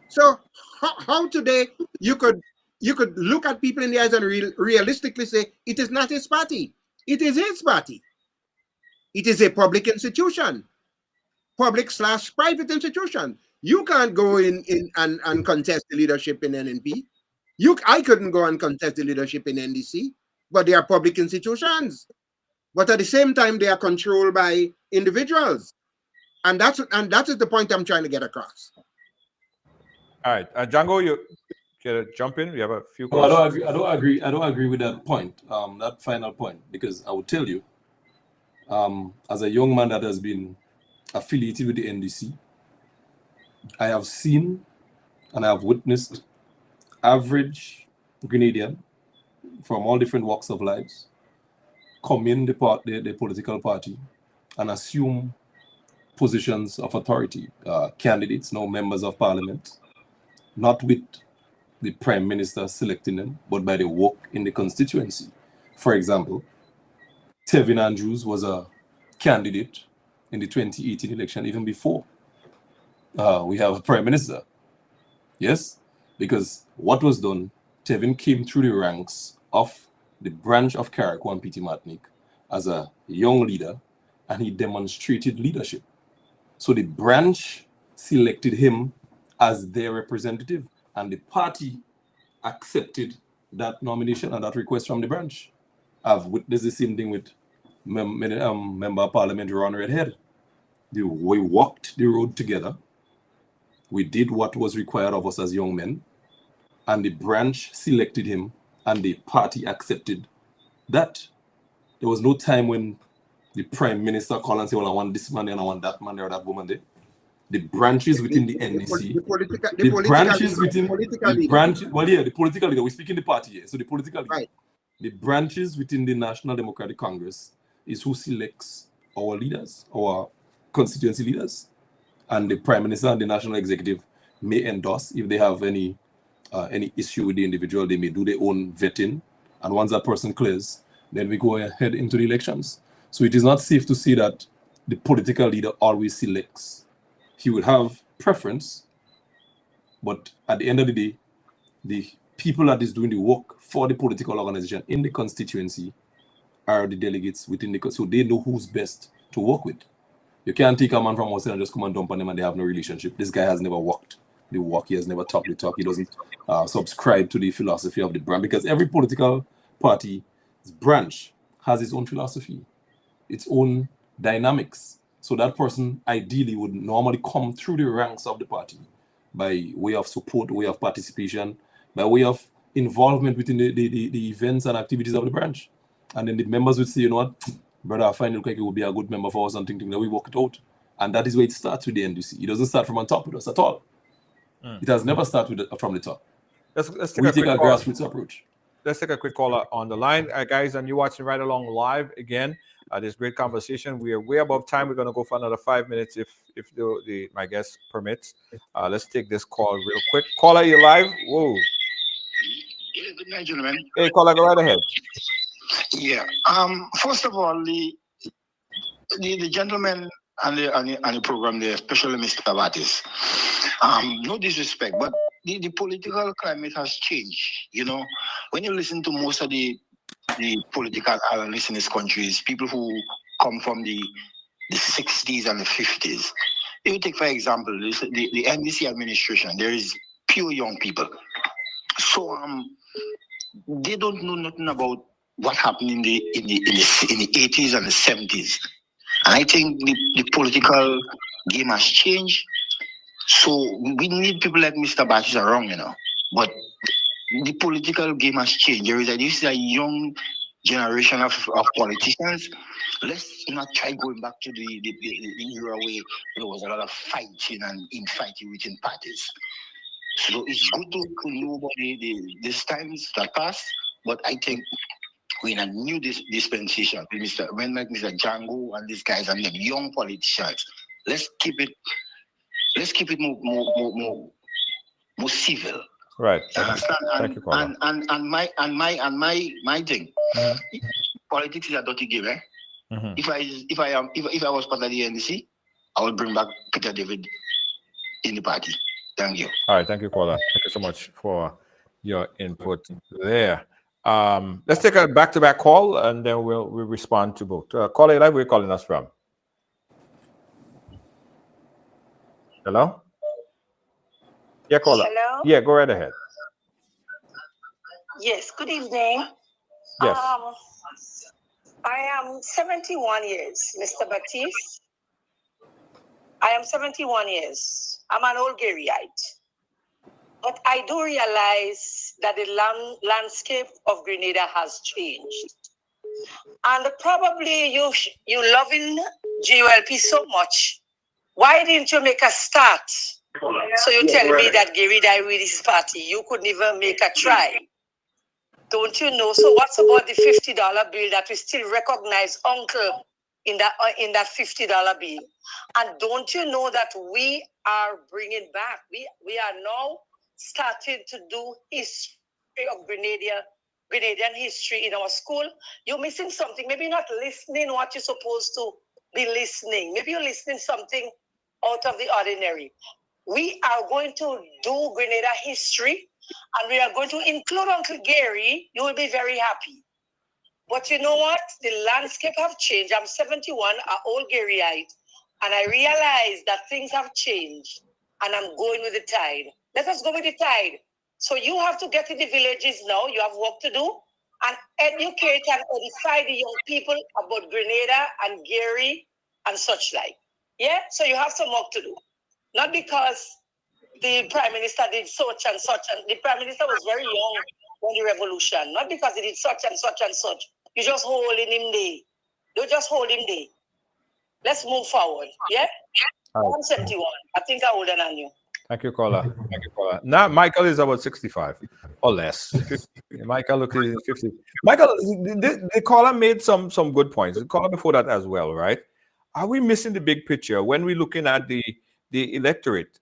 So how today you could look at people in the eyes and realistically say it is not his party. It is his party. It is a public institution, public/private institution. You can't go in and contest the leadership in NNP. I couldn't go and contest the leadership in NDC, but they are public institutions. But at the same time, they are controlled by individuals, and that is the point I'm trying to get across. All right, Django, you can jump in. We have a few questions. I don't agree with that point, that final point, because I will tell you, as a young man that has been affiliated with the NDC, I have seen and I have witnessed average Grenadian from all different walks of lives come in the political party and assume positions of authority, candidates, now members of parliament, not with the prime minister selecting them, but by the work in the constituency. For example, Tevin Andrews was a candidate in the 2018 election, even before we have a prime minister. Yes, because what was done, Tevin came through the ranks of the branch of Carriacou and P.T. Martinique as a young leader, and he demonstrated leadership. So the branch selected him as their representative, and the party accepted that nomination and that request from the branch. I've witnessed the same thing with Member of Parliament Ron Redhead. We walked the road together. We did what was required of us as young men, and the branch selected him, and the party accepted that. There was no time when the prime minister called and said, well, I want this man and I want that man there or that woman there. The branches within the NDC, the political leader, we speak in the party here, so the political leader, right. The branches within the National Democratic Congress is who selects our leaders, our constituency leaders, and the prime minister and the national executive may endorse if they have any issue with the individual. They may do their own vetting, and once that person clears, then we go ahead into the elections. So it is not safe to say that the political leader always selects. He will have preference, but at the end of the day, the people that is doing the work for the political organization in the constituency are the delegates within the, so they know who's best to work with. You can't take a man from outside and just come and dump on them and they have no relationship. This guy has never walked the walk. He has never talked the talk. He doesn't subscribe to the philosophy of the brand, because every political party's branch has its own philosophy, its own dynamics. So that person ideally would normally come through the ranks of the party by way of support, way of participation, by way of involvement within the events and activities of the branch. And then the members would say, you know what, brother, I find it look like it would be a good member for us and think that we work it out. And that is where it starts with the NDC. It doesn't start from on top with us at all. It has never started from the top. Let's we take a grassroots approach. Let's take a quick caller on the line. Guys, and you're watching right along live again. This great conversation. We are way above time. We're going to go for another 5 minutes if my guest permits. Let's take this call real quick. Caller, you live? Whoa. Yeah, good night, gentlemen. Hey, caller, go right ahead. Yeah. First of all, the gentleman on the program there, especially Mr. Baptiste. No disrespect, but the political climate has changed. You know, when you listen to most of the political analysts in this country, is people who come from the 60s and the 50s. If you take, for example, the NDC administration, there is pure young people. So they don't know nothing about what happened in the 80s and the 70s. And I think the political game has changed. So we need people like Mr. Baptiste around, you know. But the political game has changed. This is a young generation of politicians. Let's not try going back to the era where there was a lot of fighting and infighting within parties. So it's good to know about these times that passed, but I think we're in a new dispensation with Mr. Django and these guys and the young politicians. Let's keep it more civil. Right. Thank you, and my thing. Politics is a dirty game, eh? If I was part of the NDC, I would bring back Peter David in the party. Thank you. All right, thank you, caller. Thank you so much for your input there. Let's take a back-to-back call, and then we'll respond to both. Caller, where are you calling us from? Hello? Yeah, caller. Hello? Yeah, go right ahead. Yes, good evening. Yes. I am 71 years, Mr. Baptiste. I am 71 years. I'm an old Garyite. But I do realize that the landscape of Grenada has changed. And probably you loving GULP so much. Why didn't you make a start? So you tell me that Gary died with his party. You couldn't even make a try. Don't you know? So what's about the $50 bill that we still recognize Uncle in that $50 bill? And don't you know that we are bringing back, we are now starting to do history of Grenadian history in our school? You're missing something. Maybe you're not listening what you're supposed to be listening. Maybe you're listening something out of the ordinary. We are going to do Grenada history, and we are going to include Uncle Gary. You will be very happy. But you know what? The landscape have changed. I'm 71, an old Garyite, and I realize that things have changed, and I'm going with the tide. Let us go with the tide. So you have to get in the villages now. You have work to do, and educate and edify the young people about Grenada and Gary and such like. Yeah? So you have some work to do. Not because the Prime Minister did such and such, and the Prime Minister was very young when the revolution. Not because he did such and such and such. You just holding him there. You just hold him there. Let's move forward. Yeah? I'm 71. I think I'm older than you. Thank you, caller. Thank you, caller. Now, Michael is about 65 or less. Michael looks 50. Michael, the caller made some good points. The caller before that as well, right? Are we missing the big picture when we're looking at the electorate?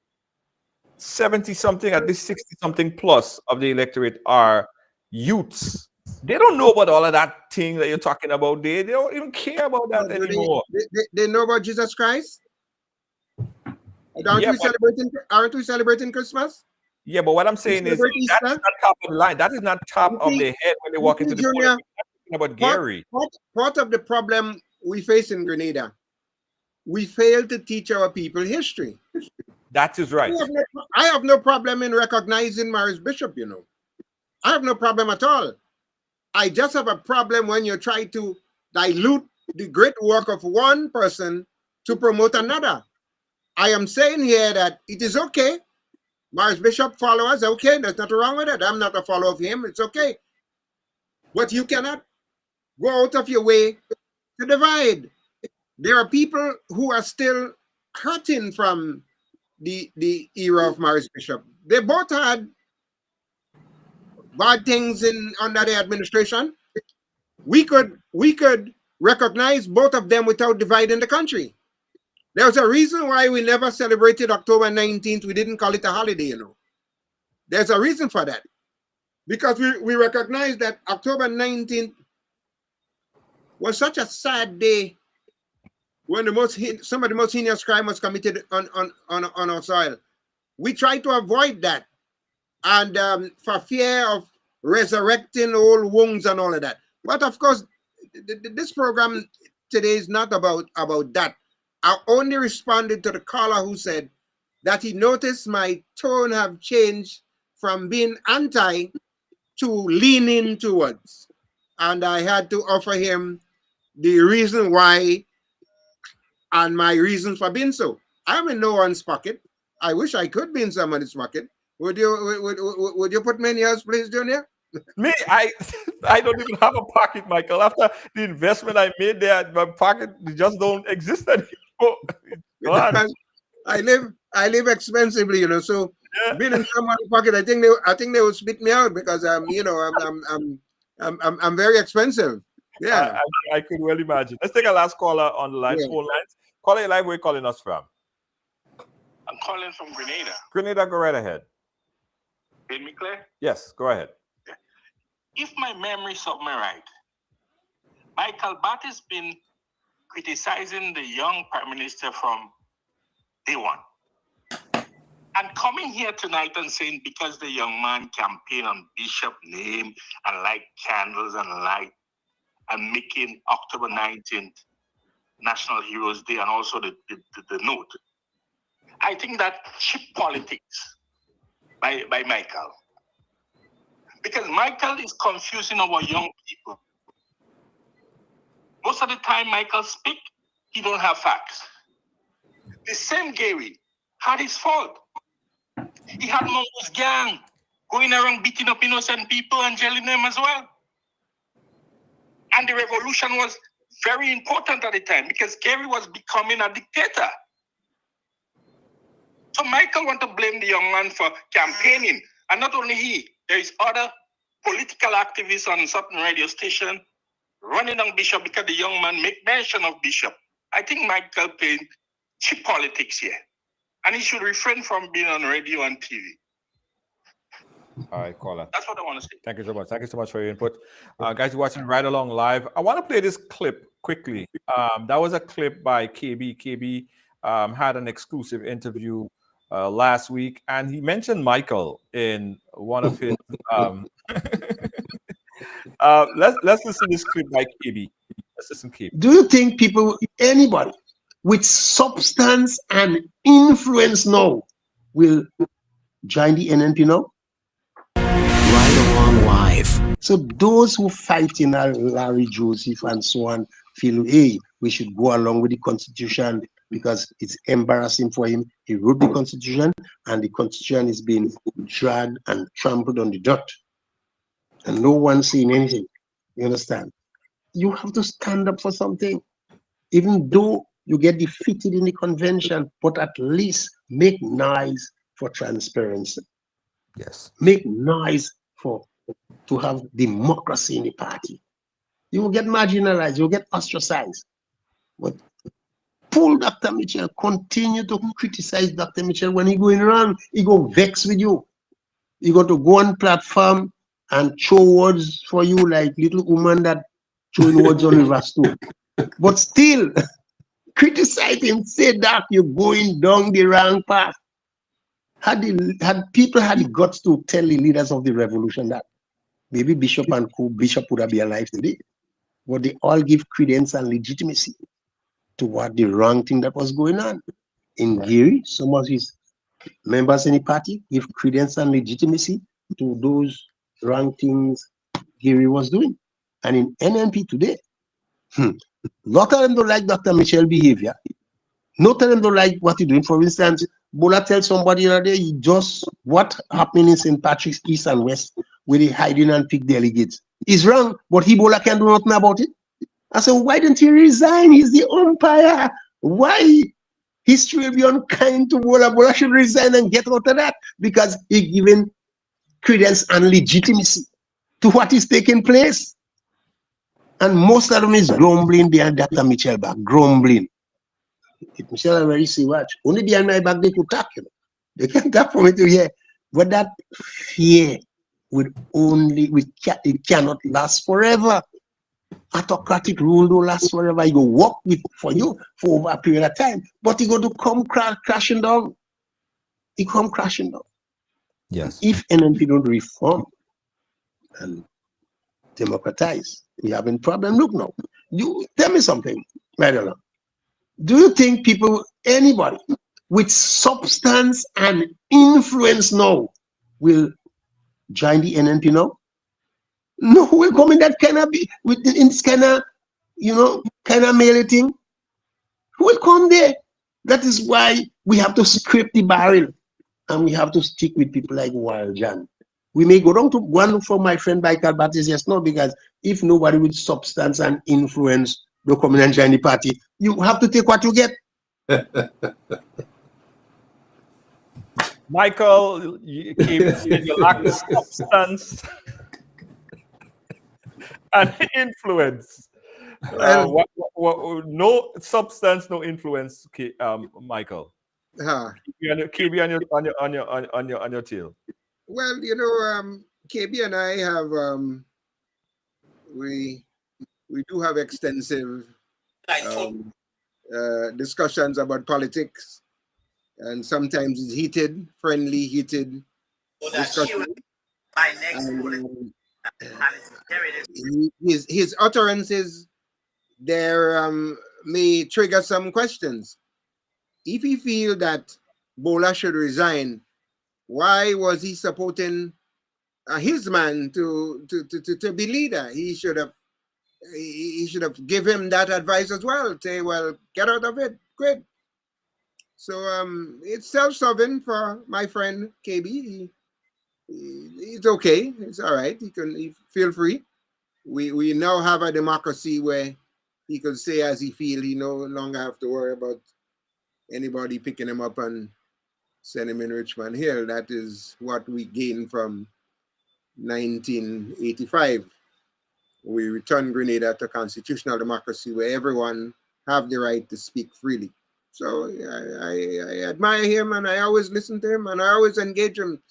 70-something, at least 60-something plus of the electorate are youths. They don't know about all of that thing that you're talking about. They don't even care about that anymore. They know about Jesus Christ? Aren't we celebrating Christmas? Yeah, but what I'm saying is that's not top of the line. That is not top of their head when they walk into the Junior, about Gary. Part of the problem we face in Grenada, we fail to teach our people history. That is right. I have no problem in recognizing Maurice Bishop, you know. I have no problem at all. I just have a problem when you try to dilute the great work of one person to promote another. I am saying here that it is okay. Maurice Bishop followers, okay, there's nothing wrong with it. I'm not a follower of him, it's okay. But you cannot go out of your way to divide. There are people who are still hurting from the era of Maurice Bishop. They both had bad things under the administration. We could recognize both of them without dividing the country. There's a reason why we never celebrated October 19th. We didn't call it a holiday, you know. There's a reason for that. Because we recognize that October 19th was such a sad day when some of the most heinous crime was committed on our soil. We try to avoid that. And for fear of resurrecting old wounds and all of that. But of course, this program today is not about that. I only responded to the caller who said that he noticed my tone have changed from being anti to leaning towards. And I had to offer him the reason why and my reasons for being so. I'm in no one's pocket. I wish I could be in somebody's pocket. Would you put me in yours, please, Junior? Me, I don't even have a pocket, Michael. After the investment I made there, my pocket just don't exist anymore. I live expensively, you know. So being in someone's pocket, I think they will spit me out because I'm very expensive. Yeah, I could well imagine. Let's take a last caller on the line. Yeah. Phone lines. Caller live. Where are you calling us from? I'm calling from Grenada. Grenada, go right ahead. Hear me clear? Yes, go ahead. If my memory serves me right, Michael Baptiste been criticizing the young prime minister from day one. And coming here tonight and saying because the young man campaigned on Bishop's name and light candles and light and making October 19th National Heroes Day and also the note. I think that cheap politics by Michael. Because Michael is confusing our young people. Most of the time Michael speaks, he don't have facts. The same Gary had his fault. He had Mongo's gang going around beating up innocent people and jailing them as well. And the revolution was very important at the time because Gary was becoming a dictator. So Michael want to blame the young man for campaigning. And not only he, there is other political activists on certain radio station running on Bishop because the young man make mention of Bishop. I think Michael played cheap politics here. And he should refrain from being on radio and TV. All right, caller. That's what I want to say. Thank you so much. Thank you so much for your input. Guys, you're watching Right Along Live. I want to play this clip quickly. That was a clip by KB. KB had an exclusive interview last week, and he mentioned Michael in one of his. Let's listen to this clip by KB. Let's listen to KB. Do you think anybody with substance and influence now will join the NNP now? Right Along Live. So those who fight in Larry Joseph and so on feel, hey, we should go along with the Constitution because it's embarrassing for him. He wrote the Constitution and the Constitution is being dragged and trampled on the dirt. And no one's saying anything. You understand? You have to stand up for something. Even though you get defeated in the convention, but at least make noise for transparency. Yes. Make noise to have democracy in the party. You will get marginalized, you will get ostracized. But pull Dr. Mitchell, continue to criticize Dr. Mitchell when he going wrong, he go vex with you. You got to go on platform and throw words for you like little woman that throwing words on river stool. But still criticize him, say that you're going down the wrong path. Had people had the guts to tell the leaders of the revolution that maybe Bishop and Bishop would have been alive today, but they all give credence and legitimacy to what the wrong thing that was going on. In Giri, some of his members in the party give credence and legitimacy to those wrong things Giri was doing. And in NNP today, lot of them don't like Dr. Michel behavior. Not of them don't like what he's doing. For instance, Bola tells somebody the other day, just what happening in St. Patrick's East and West with the hiding and pick delegates is wrong, but he Bola can't do nothing about it. I said, why didn't he resign? He's the umpire. Why? History will be unkind to Bola. Bola should resign and get out of that because he's given credence and legitimacy to what is taking place. And most of them is grumbling behind Dr. Michel back, grumbling. If Michel already say, watch, only behind my back they could talk, you know. They can't talk for me to hear. But that fear it cannot last forever. Autocratic rule don't last forever. It will work for you for over a period of time, but it going to come crashing down. It come crashing down. Yes. If NNP don't reform and democratize, we have a problem. Look now, you tell me something, Madonna. Do you think anybody with substance and influence now will join the NNP now? No, who will come in that kind of in this kind of, kind of melee thing? Who will come there? That is why we have to scrape the barrel and we have to stick with people like Wild John. We may go down to one for my friend Baptiste, yes, no, because if nobody with substance and influence will come in and join the party, you have to take what you get. Michael, you lack the substance and influence. No substance, no influence, Michael. KB on your tail. Well, KB and I have we do have extensive discussions about politics, and sometimes it's heated, friendly, heated discussion. And, his utterances there may trigger some questions. If he feel that Bola should resign, why was he supporting his man to be leader? He should have give him that advice as well. Say, well, get out of it, quit. So it's self-serving for my friend KB. It's okay. It's all right. He feel free. We now have a democracy where he could say as he feel. He no longer have to worry about anybody picking him up and send him in Richmond Hill. That is what we gained from 1985. We returned Grenada to constitutional democracy where everyone have the right to speak freely. So I admire him, and I always listen to him, and I always engage him.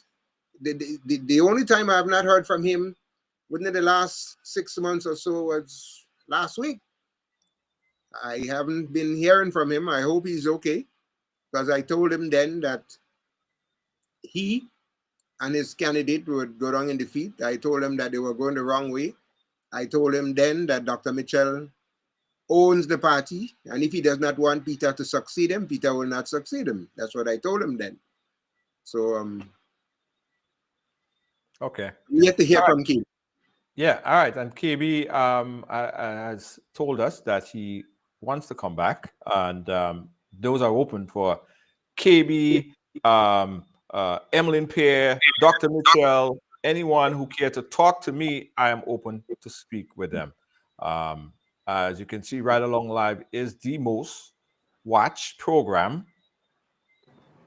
The only time I have not heard from him within the last 6 months or so was last week. I haven't been hearing from him. I hope he's okay, because I told him then that he and his candidate would go down in defeat. I told him that they were going the wrong way. I told him then that Dr. Mitchell owns the party, and if he does not want Peter to succeed him, Peter will not succeed him. That's what I told him then. So okay, we have to hear from KB. Yeah, all right. And KB has told us that he wants to come back, and those are open for KB, Emmeline Pierre, Dr. Mitchell, anyone who care to talk to me. I am open to speak with them. As you can see, Right Along Live is the most watched program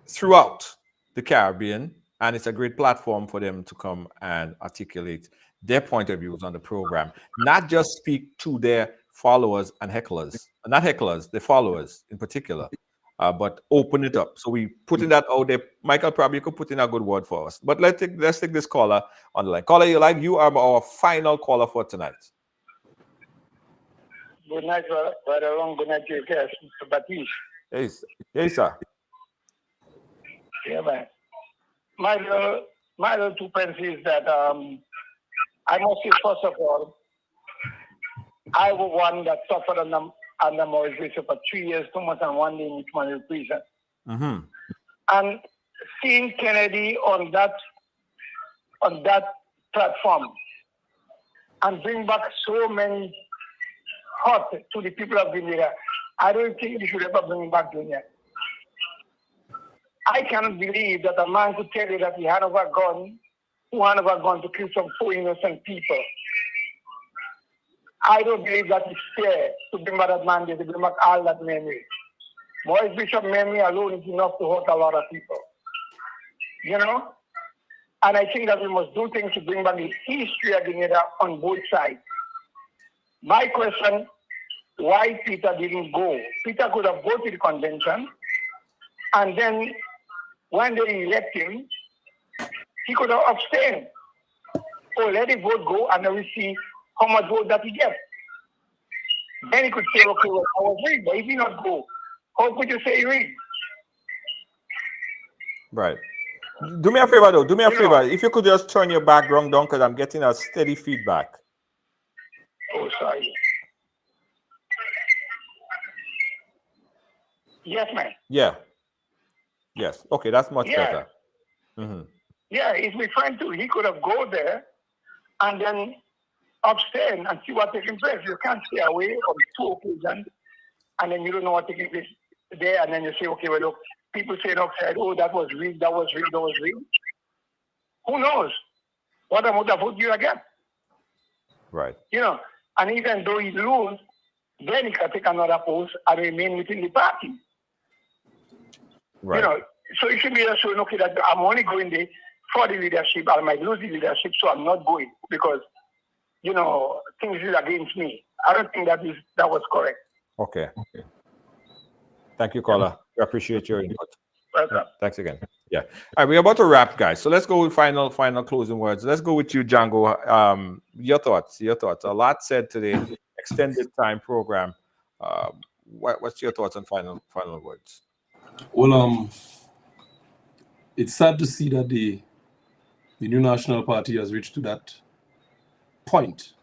throughout the Caribbean, and it's a great platform for them to come and articulate their point of views on the program, not just speak to their followers and hecklers, not hecklers, the followers in particular. but open it up. So we putting that out there. Michael, probably you could put in a good word for us. But let's take this caller on the line. Caller, you are our final caller for tonight. Good night, brother. Good night to your guest, Mr. Baptiste. Hey, sir. Yeah, man. My little 2 pence is that I must say, first of all, I was one that suffered under Maurice Bishop for 3 years, 2 months, and 1 day in each month in prison. Mm-hmm. And seeing Kennedy on that platform and bring back so many hurt to the people of Grenada, I don't think we should ever bring back Grenada. I cannot believe that a man could tell you that he had over a gun, who had over a gun to kill some 4 innocent people. I don't believe that it's fair to bring back that man there, to bring back all that memory. Maurice Bishop memory alone is enough to hurt a lot of people. You know? And I think that we must do things to bring back the history of Grenada on both sides. My question, why Peter didn't go? Peter could have gone to the convention, and then when they elect him, he could have abstained. Or let the vote go, and then we see how much vote that he gets. Then he could say, okay, well, I was rigged, but if he not go, how could you say he rigged? Right. Do me a favor, though. Do me a favor. If you could just turn your background down, because I'm getting a steady feedback. Oh, sorry. Yes, ma'am. Yeah. Yes. Okay, that's much better. Mm-hmm. Yeah, he's referring to, he could have go there and then abstain and see what's taking place. You can't stay away on 2 occasions and then you don't know what's taking place there, and then you say, okay, well, look, people say outside, oh, that was rigged, that was rigged, that was rigged. Who knows? What about the vote you again? Right. You know, and even though he lose, then he can take another post and remain within the party. Right. You know, so it should be assured, okay, that I'm only going there for the leadership. I might lose the leadership, so I'm not going because, you know, things is against me. I don't think that was correct. Okay. Thank you, caller. We appreciate your input. Welcome. Thanks again. Yeah. All right, we're about to wrap, guys. So let's go with final closing words. Let's go with you, Django. Your thoughts. A lot said today. Extended time program. What's your thoughts on final words? Well, it's sad to see that the new National Party has reached to that point.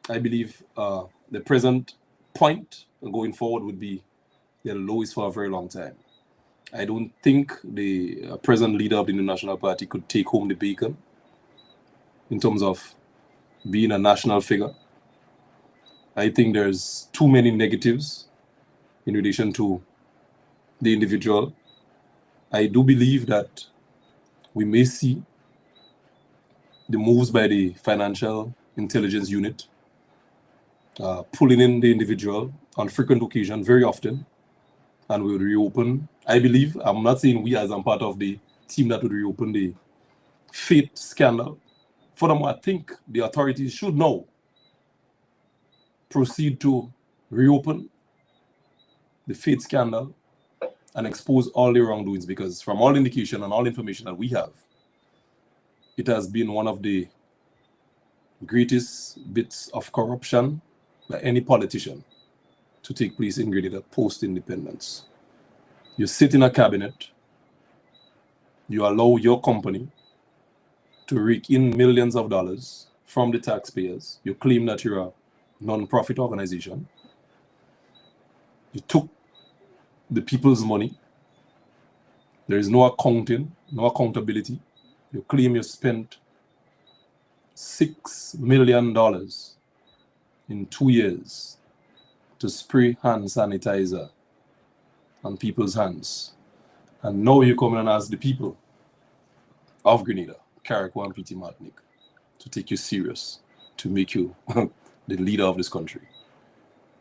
I believe the present point going forward would be the lowest for a very long time. I don't think the present leader of the new National Party could take home the bacon in terms of being a national figure. I think there's too many negatives in relation to the individual. I do believe that we may see the moves by the Financial Intelligence Unit pulling in the individual on frequent occasion, very often, and we would reopen. I believe, I'm not saying we as I'm part of the team that would reopen the Faith scandal. Furthermore, I think the authorities should now proceed to reopen the Faith scandal and expose all the wrongdoings, because from all indication and all information that we have, it has been one of the greatest bits of corruption by any politician to take place in Grenada post-independence. You sit in a cabinet, you allow your company to rake in millions of dollars from the taxpayers. You claim that you're a non-profit organization. You took the people's money. There is no accounting, no accountability. You claim you spent $6 million in 2 years to spray hand sanitizer on people's hands. And now you come in and ask the people of Grenada, Carriacou and Petit Martinique, to take you serious, to make you the leader of this country.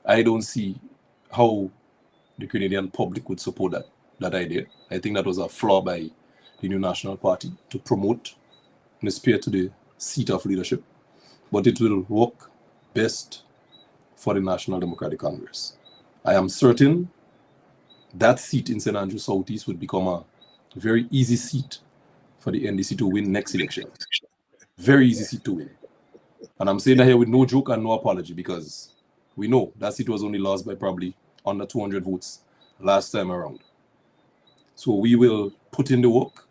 I don't see how the Grenadian public would support that idea. I think that was a flaw by the new National Party to promote and aspire to the seat of leadership. But it will work best for the National Democratic Congress. I am certain that seat in St. Andrew Southeast would become a very easy seat for the NDC to win next election. Very easy seat to win. And I'm saying that here with no joke and no apology, because we know that seat was only lost by probably under 200 votes last time around. So we will put in the work.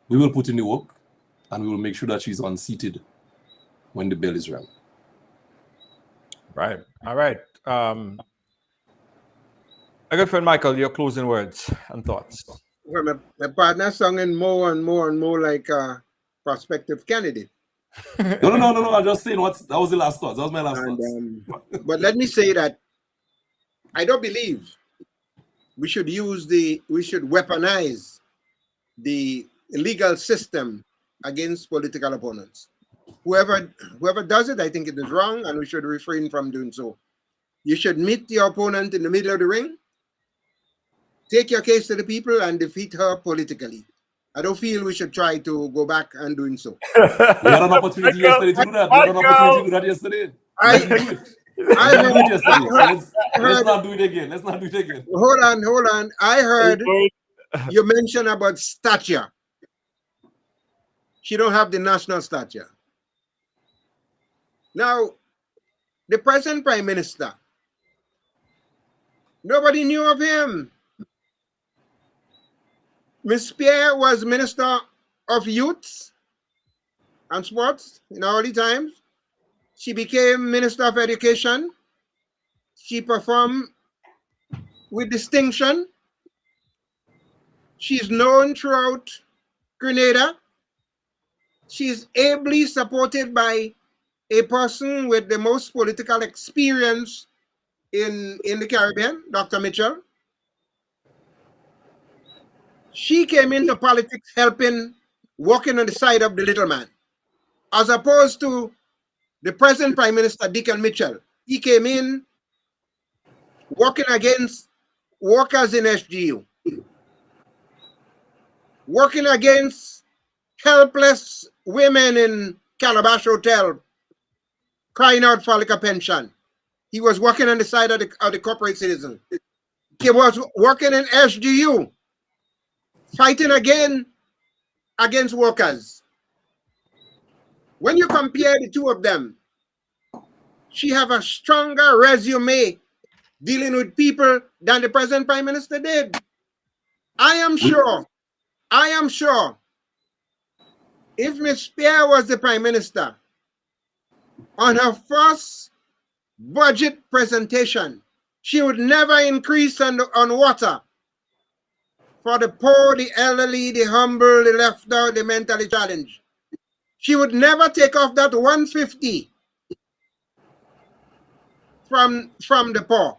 We will put in the work, and we will make sure that she's unseated when the bell is rung. Right. All right. My good friend Michael, your closing words and thoughts. Well, my partner singing more and more and more like a prospective candidate. No. I'm just saying that was the last thoughts. That was my last thoughts. But let me say that I don't believe we should weaponize the legal system against political opponents. Whoever does it, I think it is wrong, and we should refrain from doing so. You should meet your opponent in the middle of the ring, take your case to the people, and defeat her politically. I don't feel we should try to go back and doing so. We had an opportunity yesterday to do that. We had an opportunity to do that yesterday. Let's not do it again. Let's not do it again. Hold on. I heard you mention about stature. She don't have the national stature. Now, the present Prime Minister, nobody knew of him. Ms. Pierre was Minister of Youth and Sports in early times. She became Minister of Education. She performed with distinction. She's known throughout Grenada. She's ably supported by a person with the most political experience in the Caribbean, Dr. Mitchell. She came into politics walking on the side of the little man, as opposed to the present Prime Minister, Deacon Mitchell. He came in working against workers in SGU, working against helpless women in Calabash Hotel, crying out for like a pension. He was working on the side of the corporate citizen. He was working in SGU, fighting against workers. When you compare the two of them, she have a stronger resume dealing with people than the present Prime Minister did. I am sure if Ms. Pierre was the Prime Minister, on her first budget presentation, she would never increase on water for the poor, the elderly, the humble, the left out, the mentally challenged. She would never take off that 150 from the poor.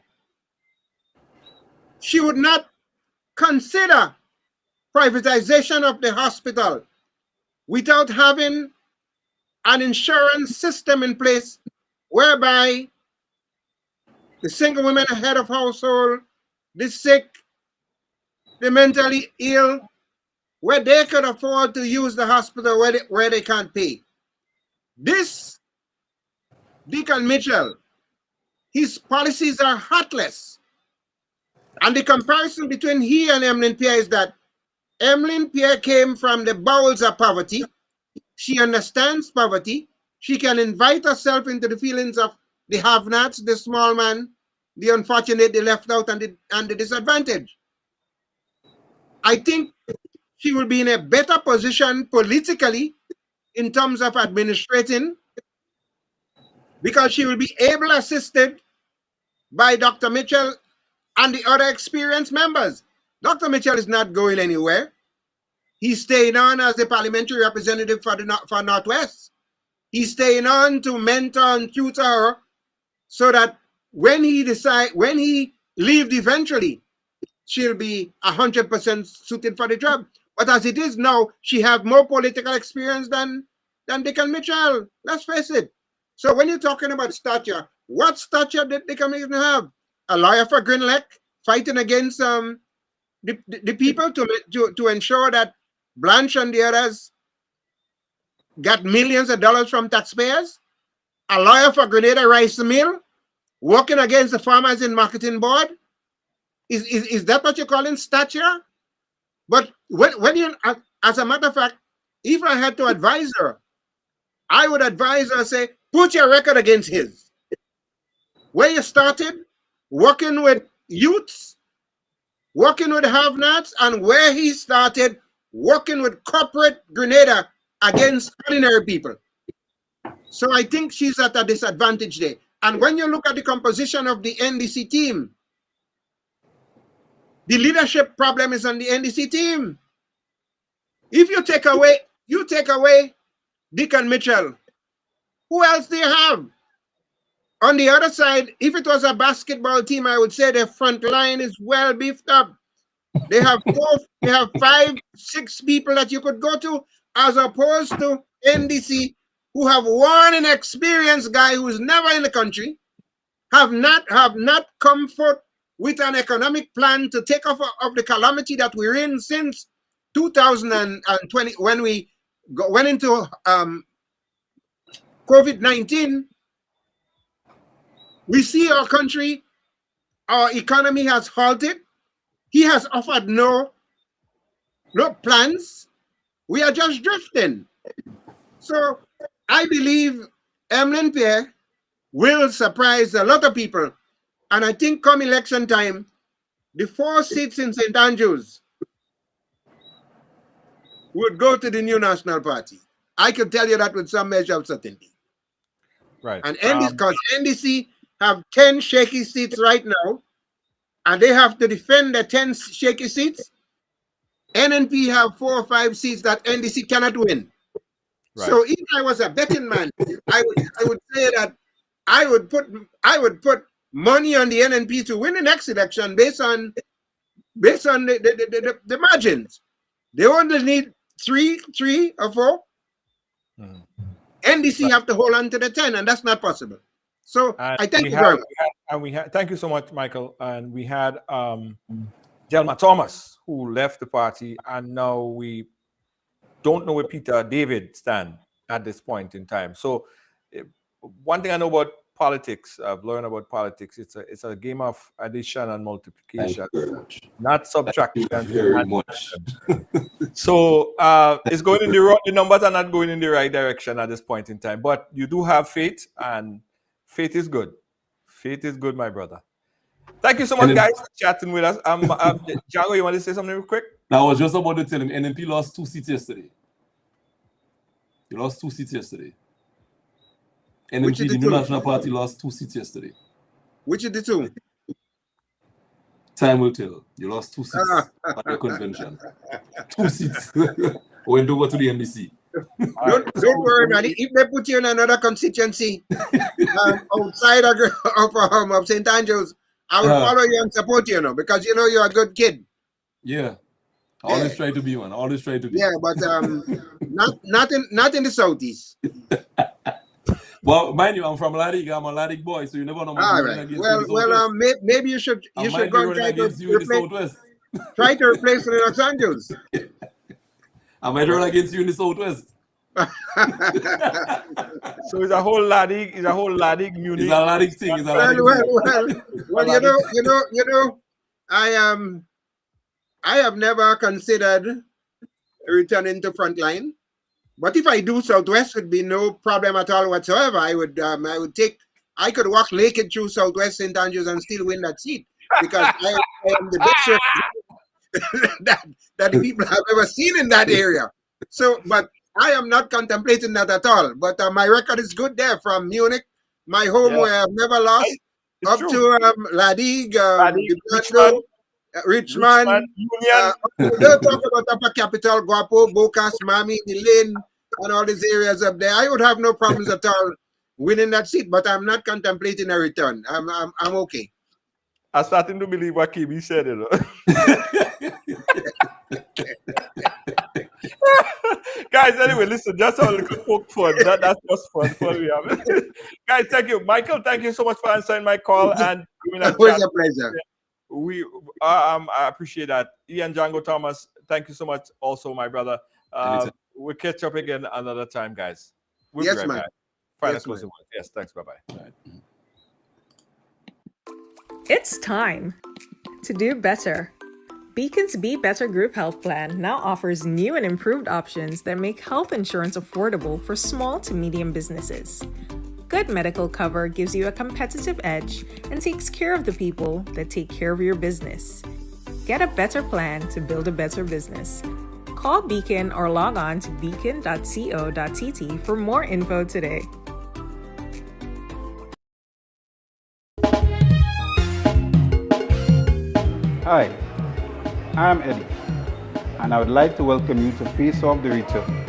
She would not consider privatization of the hospital without having an insurance system in place whereby the single women head of household, the sick, the mentally ill, where they could afford to use the hospital where they can't pay. This Deacon Mitchell, his policies are heartless. And the comparison between he and Emmeline Pierre is that Emmeline Pierre came from the bowels of poverty. She understands poverty. She can invite herself into the feelings of the have-nots, the small man, the unfortunate, the left out, and the disadvantaged. I think she will be in a better position politically in terms of administrating, because she will be able assisted by Dr. Mitchell and the other experienced members. Dr. Mitchell is not going anywhere. He's staying on as the parliamentary representative for Northwest. He's staying on to mentor and tutor her so that when he leaves eventually, she'll be 100% suited for the job. But as it is now, she have more political experience than Deacon Mitchell. Let's face it. So when you're talking about stature, what stature did Deacon Mitchell have? A lawyer for Greenleck fighting against the people to ensure that Blanche and the others got millions of dollars from taxpayers? A lawyer for Grenada Rice Mill working against the farmers in marketing board? Is that what you're calling stature? But when you, as a matter of fact, if I had to advise her, I would advise her, say, put your record against his. Where you started, working with youths, working with have-nots, and where he started, working with corporate Grenada against ordinary people. So I think she's at a disadvantage there. And when you look at the composition of the NDC team, the leadership problem is on the NDC team. If you take away Dick and Mitchell, who else do you have? On the other side, if it was a basketball team, I would say the front line is well beefed up. They have 5, 6 people that you could go to, as opposed to NDC, who have one inexperienced guy who's never in the country, have not come forth with an economic plan to take off of the calamity that we're in since 2020, when we went into COVID-19. We see our country, our economy has halted. He has offered no plans. We are just drifting. So I believe Emlyn Pierre will surprise a lot of people. And I think come election time, the 4 seats in St. Andrews would go to the New National Party. I can tell you that with some measure of certainty. Right. And because NDC have 10 shaky seats right now, and they have to defend the 10 shaky seats. NNP have 4 or 5 seats that NDC cannot win. Right. So if I was a betting man, I would say that I would put money on the NNP to win the next election based on the margins. They only need 3 or 4. NDC have to hold on to the 10, and that's not possible. So I thank you very much. Thank you so much, Michael. And we had Delma Thomas, who left the party, and now we don't know where Peter David stand at this point in time. So one thing I know about politics, I've learned about politics, it's a game of addition and multiplication, not subtraction. Very much. So it's going in the numbers are not going in the right direction at this point in time. But you do have faith, and faith is good. Faith is good, my brother. Thank you so much, guys, for chatting with us. Django, you want to say something real quick? I was just about to tell him NNP lost 2 seats yesterday. He lost 2 seats yesterday. NNP, the New National Party, lost 2 seats yesterday. Which is the 2? Time will tell. You lost 2 seats at your convention. 2 seats. Went over to the NDC. Don't worry, man. If they put you in another constituency outside of St. Andrews, I will follow you and support you, because you're a good kid. Yeah. Always try to be one. Always try to be. Yeah, but not in the Southeast. Well, mind you, I'm from Ladig. I'm a Ladig boy, so you never know. All right. Well, maybe you should go and try to replace the Los Angeles. I might run against you in the Southwest. So it's a whole Ladig, Munich. It's a Ladig thing. It's a Ladig well, I have never considered returning to frontline, but if I do, Southwest would be no problem at all whatsoever. I could walk naked through Southwest St. Andrews and still win that seat, because I am the best that the people have ever seen in that area. So, but I am not contemplating that at all. But my record is good there, from Munich, my home, where I've never lost, up to Ladig, Richmond, Union. Don't talk about Upper Capital, Guapo, Bocas, Mami, Lynn, and all these areas up there. I would have no problems at all winning that seat, but I'm not contemplating a return. I'm okay. I'm starting to believe what KB said, Guys, anyway, listen, just a little poke fun. That's just fun we have. Guys, thank you. Michael, thank you so much for answering my call and doing that. Always a pleasure. I appreciate that. Ian Django Thomas, thank you so much also, my brother. We'll catch up again another time, guys. We'll yes, be right man. back. Final yes, closing words. Yes, thanks. Bye-bye. It's time. to do better. Beacon's Be Better Group Health Plan now offers new and improved options that make health insurance affordable for small to medium businesses. Good medical cover gives you a competitive edge and takes care of the people that take care of your business. Get a better plan to build a better business. Call Beacon or log on to beacon.co.tt for more info today. Hi, I'm Eddie, and I would like to welcome you to Face Off the Return.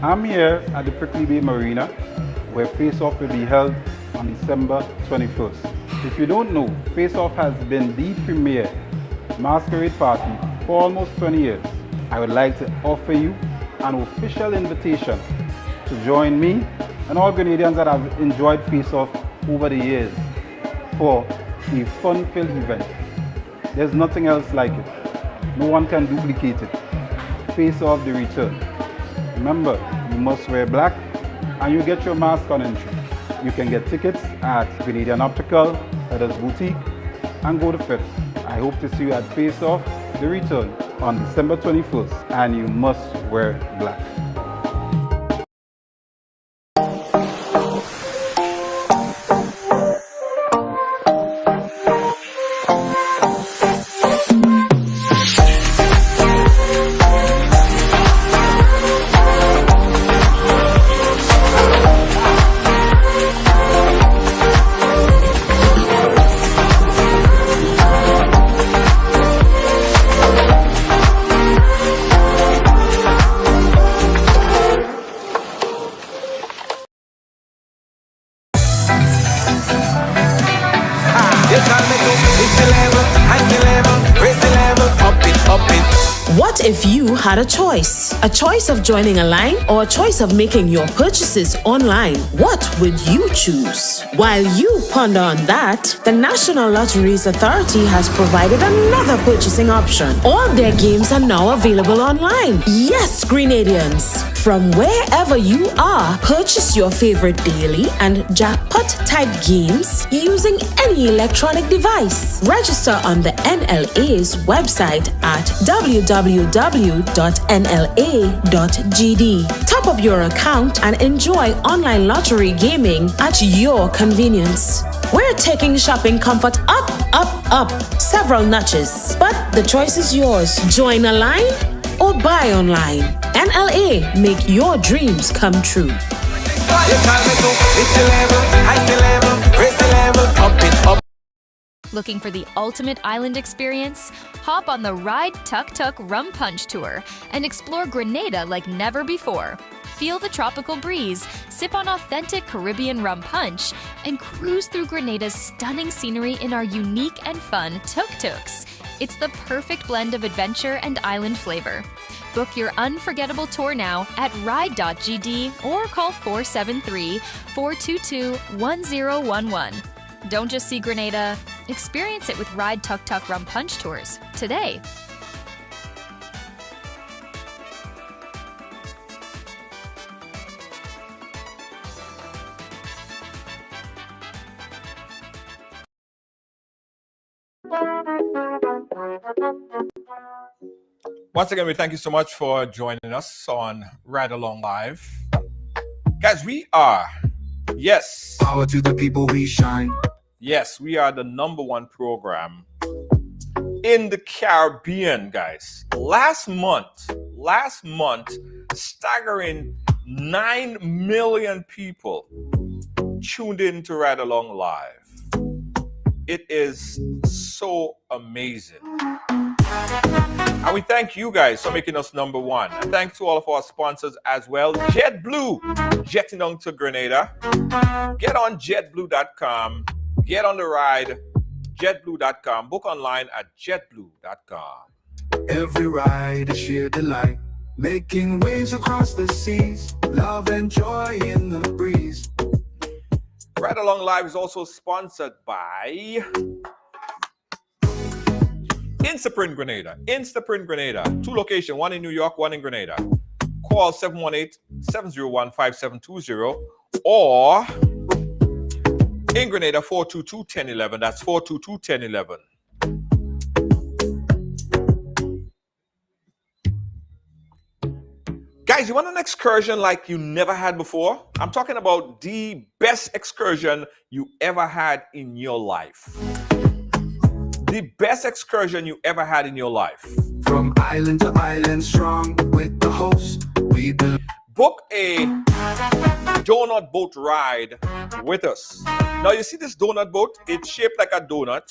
I'm here at the Prickly Bay Marina, where Face Off will be held on December 21st. If you don't know, Face Off has been the premier masquerade party for almost 20 years. I would like to offer you an official invitation to join me and all Grenadians that have enjoyed Face Off over the years for a fun-filled event. There's nothing else like it. No one can duplicate it. Face Off the Return. Remember, you must wear black and you get your mask on entry. You can get tickets at Grenadian Optical, Feathers Boutique, and Go the Fifth. I hope to see you at Face Off the Return on December 21st, and you must wear black. What if you had a choice? A choice of joining a line or a choice of making your purchases online? What would you choose? While you ponder on that, the National Lotteries Authority has provided another purchasing option. All their games are now available online. Yes, Grenadians! From wherever you are, purchase your favorite daily and jackpot type games using any electronic device. Register on the NLA's website at www.nla.gd. Top up your account and enjoy online lottery gaming at your convenience. We're taking shopping comfort up several notches. But the choice is yours. Join a line or buy online. NLA, make your dreams come true. Looking for the ultimate island experience? Hop on the Ride Tuk Tuk Rum Punch Tour and explore Grenada like never before. Feel the tropical breeze, sip on authentic Caribbean rum punch, and cruise through Grenada's stunning scenery in our unique and fun tuk-tuks. It's the perfect blend of adventure and island flavor. Book your unforgettable tour now at ride.gd or call 473-422-1011. Don't just see Grenada, experience it with Ride Tuk Tuk Rum Punch Tours today. Once again, we thank you so much for joining us on Ride Along Live. Guys, we are, yes. Power to the people, we shine. Yes, we are the #1 program in the Caribbean, guys. Last month, staggering 9 million people tuned in to Ride Along Live. It is so amazing. And we thank you guys for making us #1. And thanks to all of our sponsors as well. JetBlue, jetting on to Grenada. Get on jetblue.com. Get on the ride, jetblue.com. Book online at jetblue.com. Every ride is sheer delight, making waves across the seas, love and joy in the breeze. Ride Along Live is also sponsored by Instaprint Grenada. Instaprint Grenada. 2 locations, one in New York, one in Grenada. Call 718-701-5720 or in Grenada 422-1011. That's 422-1011. Guys, you want an excursion like you never had before? I'm talking about the best excursion you ever had in your life. The best excursion you ever had in your life. From island to island, strong with the host. We book a donut boat ride with us. Now you see this donut boat? It's shaped like a donut.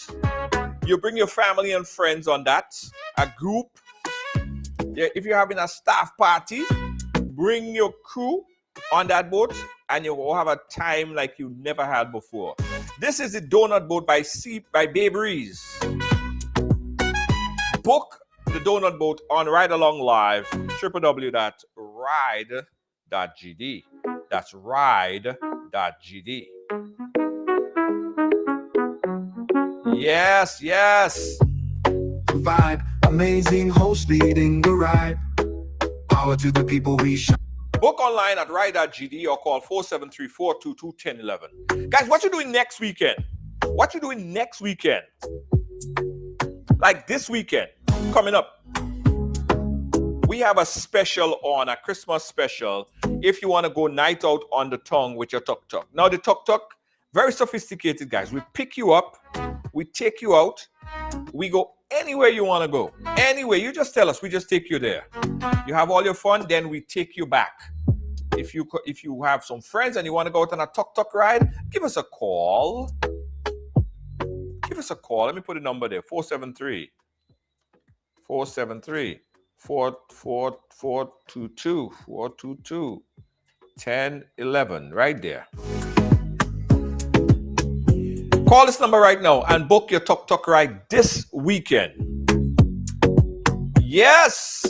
You bring your family and friends on that. A group. Yeah, if you're having a staff party, bring your crew on that boat and you will have a time like you never had before. This is the donut boat by Bay Breeze. Book the donut boat on Ride Along Live, www.ride.gd. That's ride.gd. Yes, yes. Vibe, amazing host leading the ride. Power to the people we shine. Book online at ride.gd or call 473-422-1011. Guys, what you doing next weekend? What you doing next weekend? Like this weekend, coming up. We have a special on, a Christmas special, if you want to go night out on the tongue with your tuk-tuk. Now the tuk-tuk, very sophisticated, guys. We pick you up, we take you out, we go anywhere you want to go. Anywhere, you just tell us, we just take you there. You have all your fun, then we take you back. If you have some friends and you want to go out on a tuk-tuk ride, give us a call. Give us a call. Let me put a number there, 473-422-1011, right there. Call this number right now and book your tuk-tuk ride this weekend. Yes!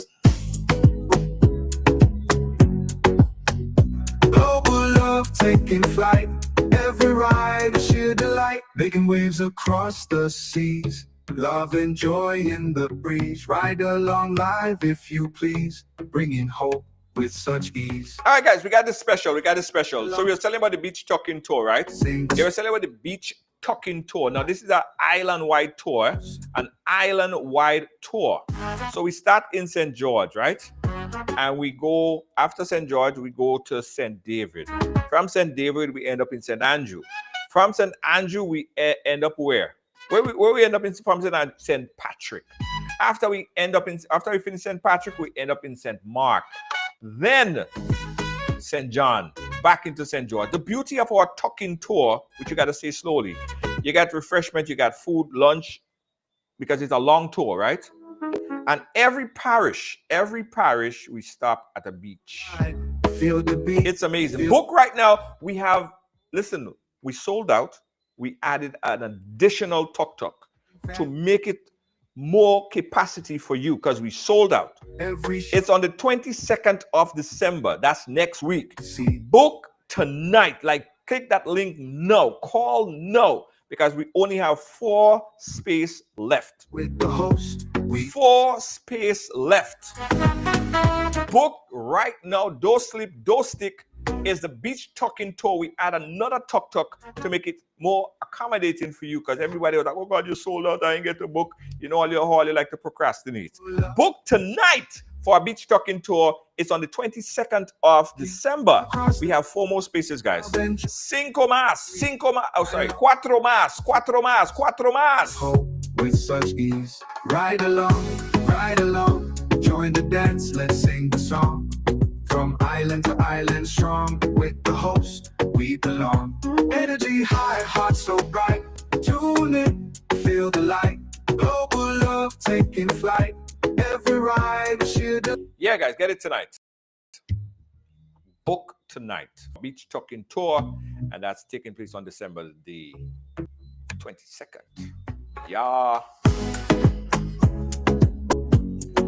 Global love taking flight. Every ride is sheer delight. Making waves across the seas. Love and joy in the breeze. Ride along live if you please. Bringing hope with such ease. All right, guys, we got this special. So we were telling about the beach tucking tour, right? They were telling about the beach tucking tour. Now, this is an island-wide tour. So we start in St. George, right? And we go, after St. George, we go to St. David. From St. David, we end up in St. Andrew. From St. Andrew, we end up where? Where we end up in from St. Patrick. After we finish St. Patrick, we end up in St. Mark. Then St. John, back into St. George. The beauty of our tucking tour, which you got to say slowly, you got refreshment, you got food, lunch, because it's a long tour, right? And every parish, we stop at a beach. Feel the beat. It's amazing. Book right now. We sold out. We added an additional tuk-tuk to make it more capacity for you because we sold out. It's on the 22nd of December. That's next week. Book tonight. Like, click that link now. Call now because we only have 4 space left. With the host, 4 space left. Book right now. Don't sleep, don't stick. Is the beach tucking tour. We add another tuk-tuk to make it more accommodating for you because everybody was like, oh God, you sold out, I ain't get to book. You know, all you like to procrastinate. Book tonight for a beach tucking tour. It's on the 22nd of December. We have 4 more spaces, guys. Cuatro más. With such ease. Ride along, join the dance, let's sing the song. From island to island, strong with the host, we belong. Energy high, heart so bright. Tune in, feel the light. Global love taking flight. Every ride should. Yeah, guys, get it tonight. Book tonight. Beach tucking tour, and that's taking place on December the 22nd. Yeah.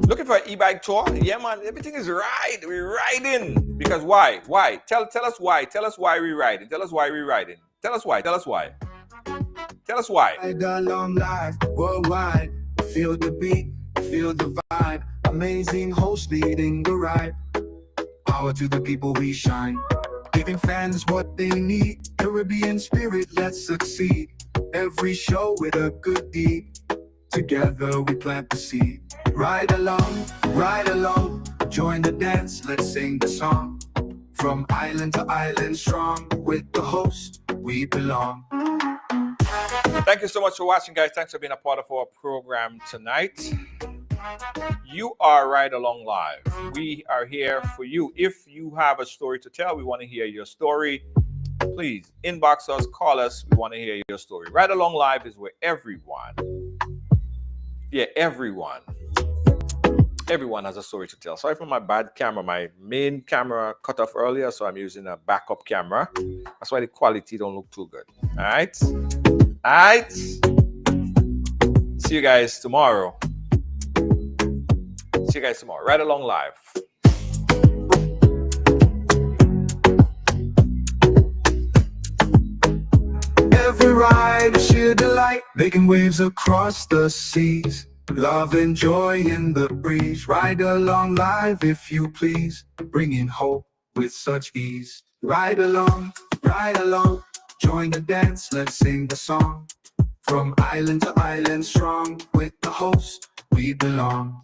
Looking for an e-bike tour? Yeah, man. Everything is right. We're riding. Because why? Why? Tell us why. Tell us why we're riding. Tell us why we're riding. Tell us why. Tell us why. Tell us why. I got long life worldwide. Feel the beat, feel the vibe. Amazing host leading the ride. Power to the people we shine. Giving fans what they need. Caribbean spirit, let's succeed. Every show with a good deed. Together we plant the seed. Ride along, join the dance, let's sing the song. From island to island strong, with the host, we belong. Thank you so much for watching, guys. Thanks for being a part of our program tonight. You are Right Along Live. We are here for you. If you have a story to tell, we want to hear your story. Please inbox us, call us. We want to hear your story. Right Along Live is where everyone has a story to tell. Sorry for my bad camera. My main camera cut off earlier, so I'm using a backup camera. That's why the quality don't look too good. All right? See you guys tomorrow. Right Along Live. Every ride is sheer delight, making waves across the seas. Love and joy in the breeze. Ride along live if you please, bringing hope with such ease. Ride along, join the dance, let's sing the song. From island to island strong, with the host, we belong.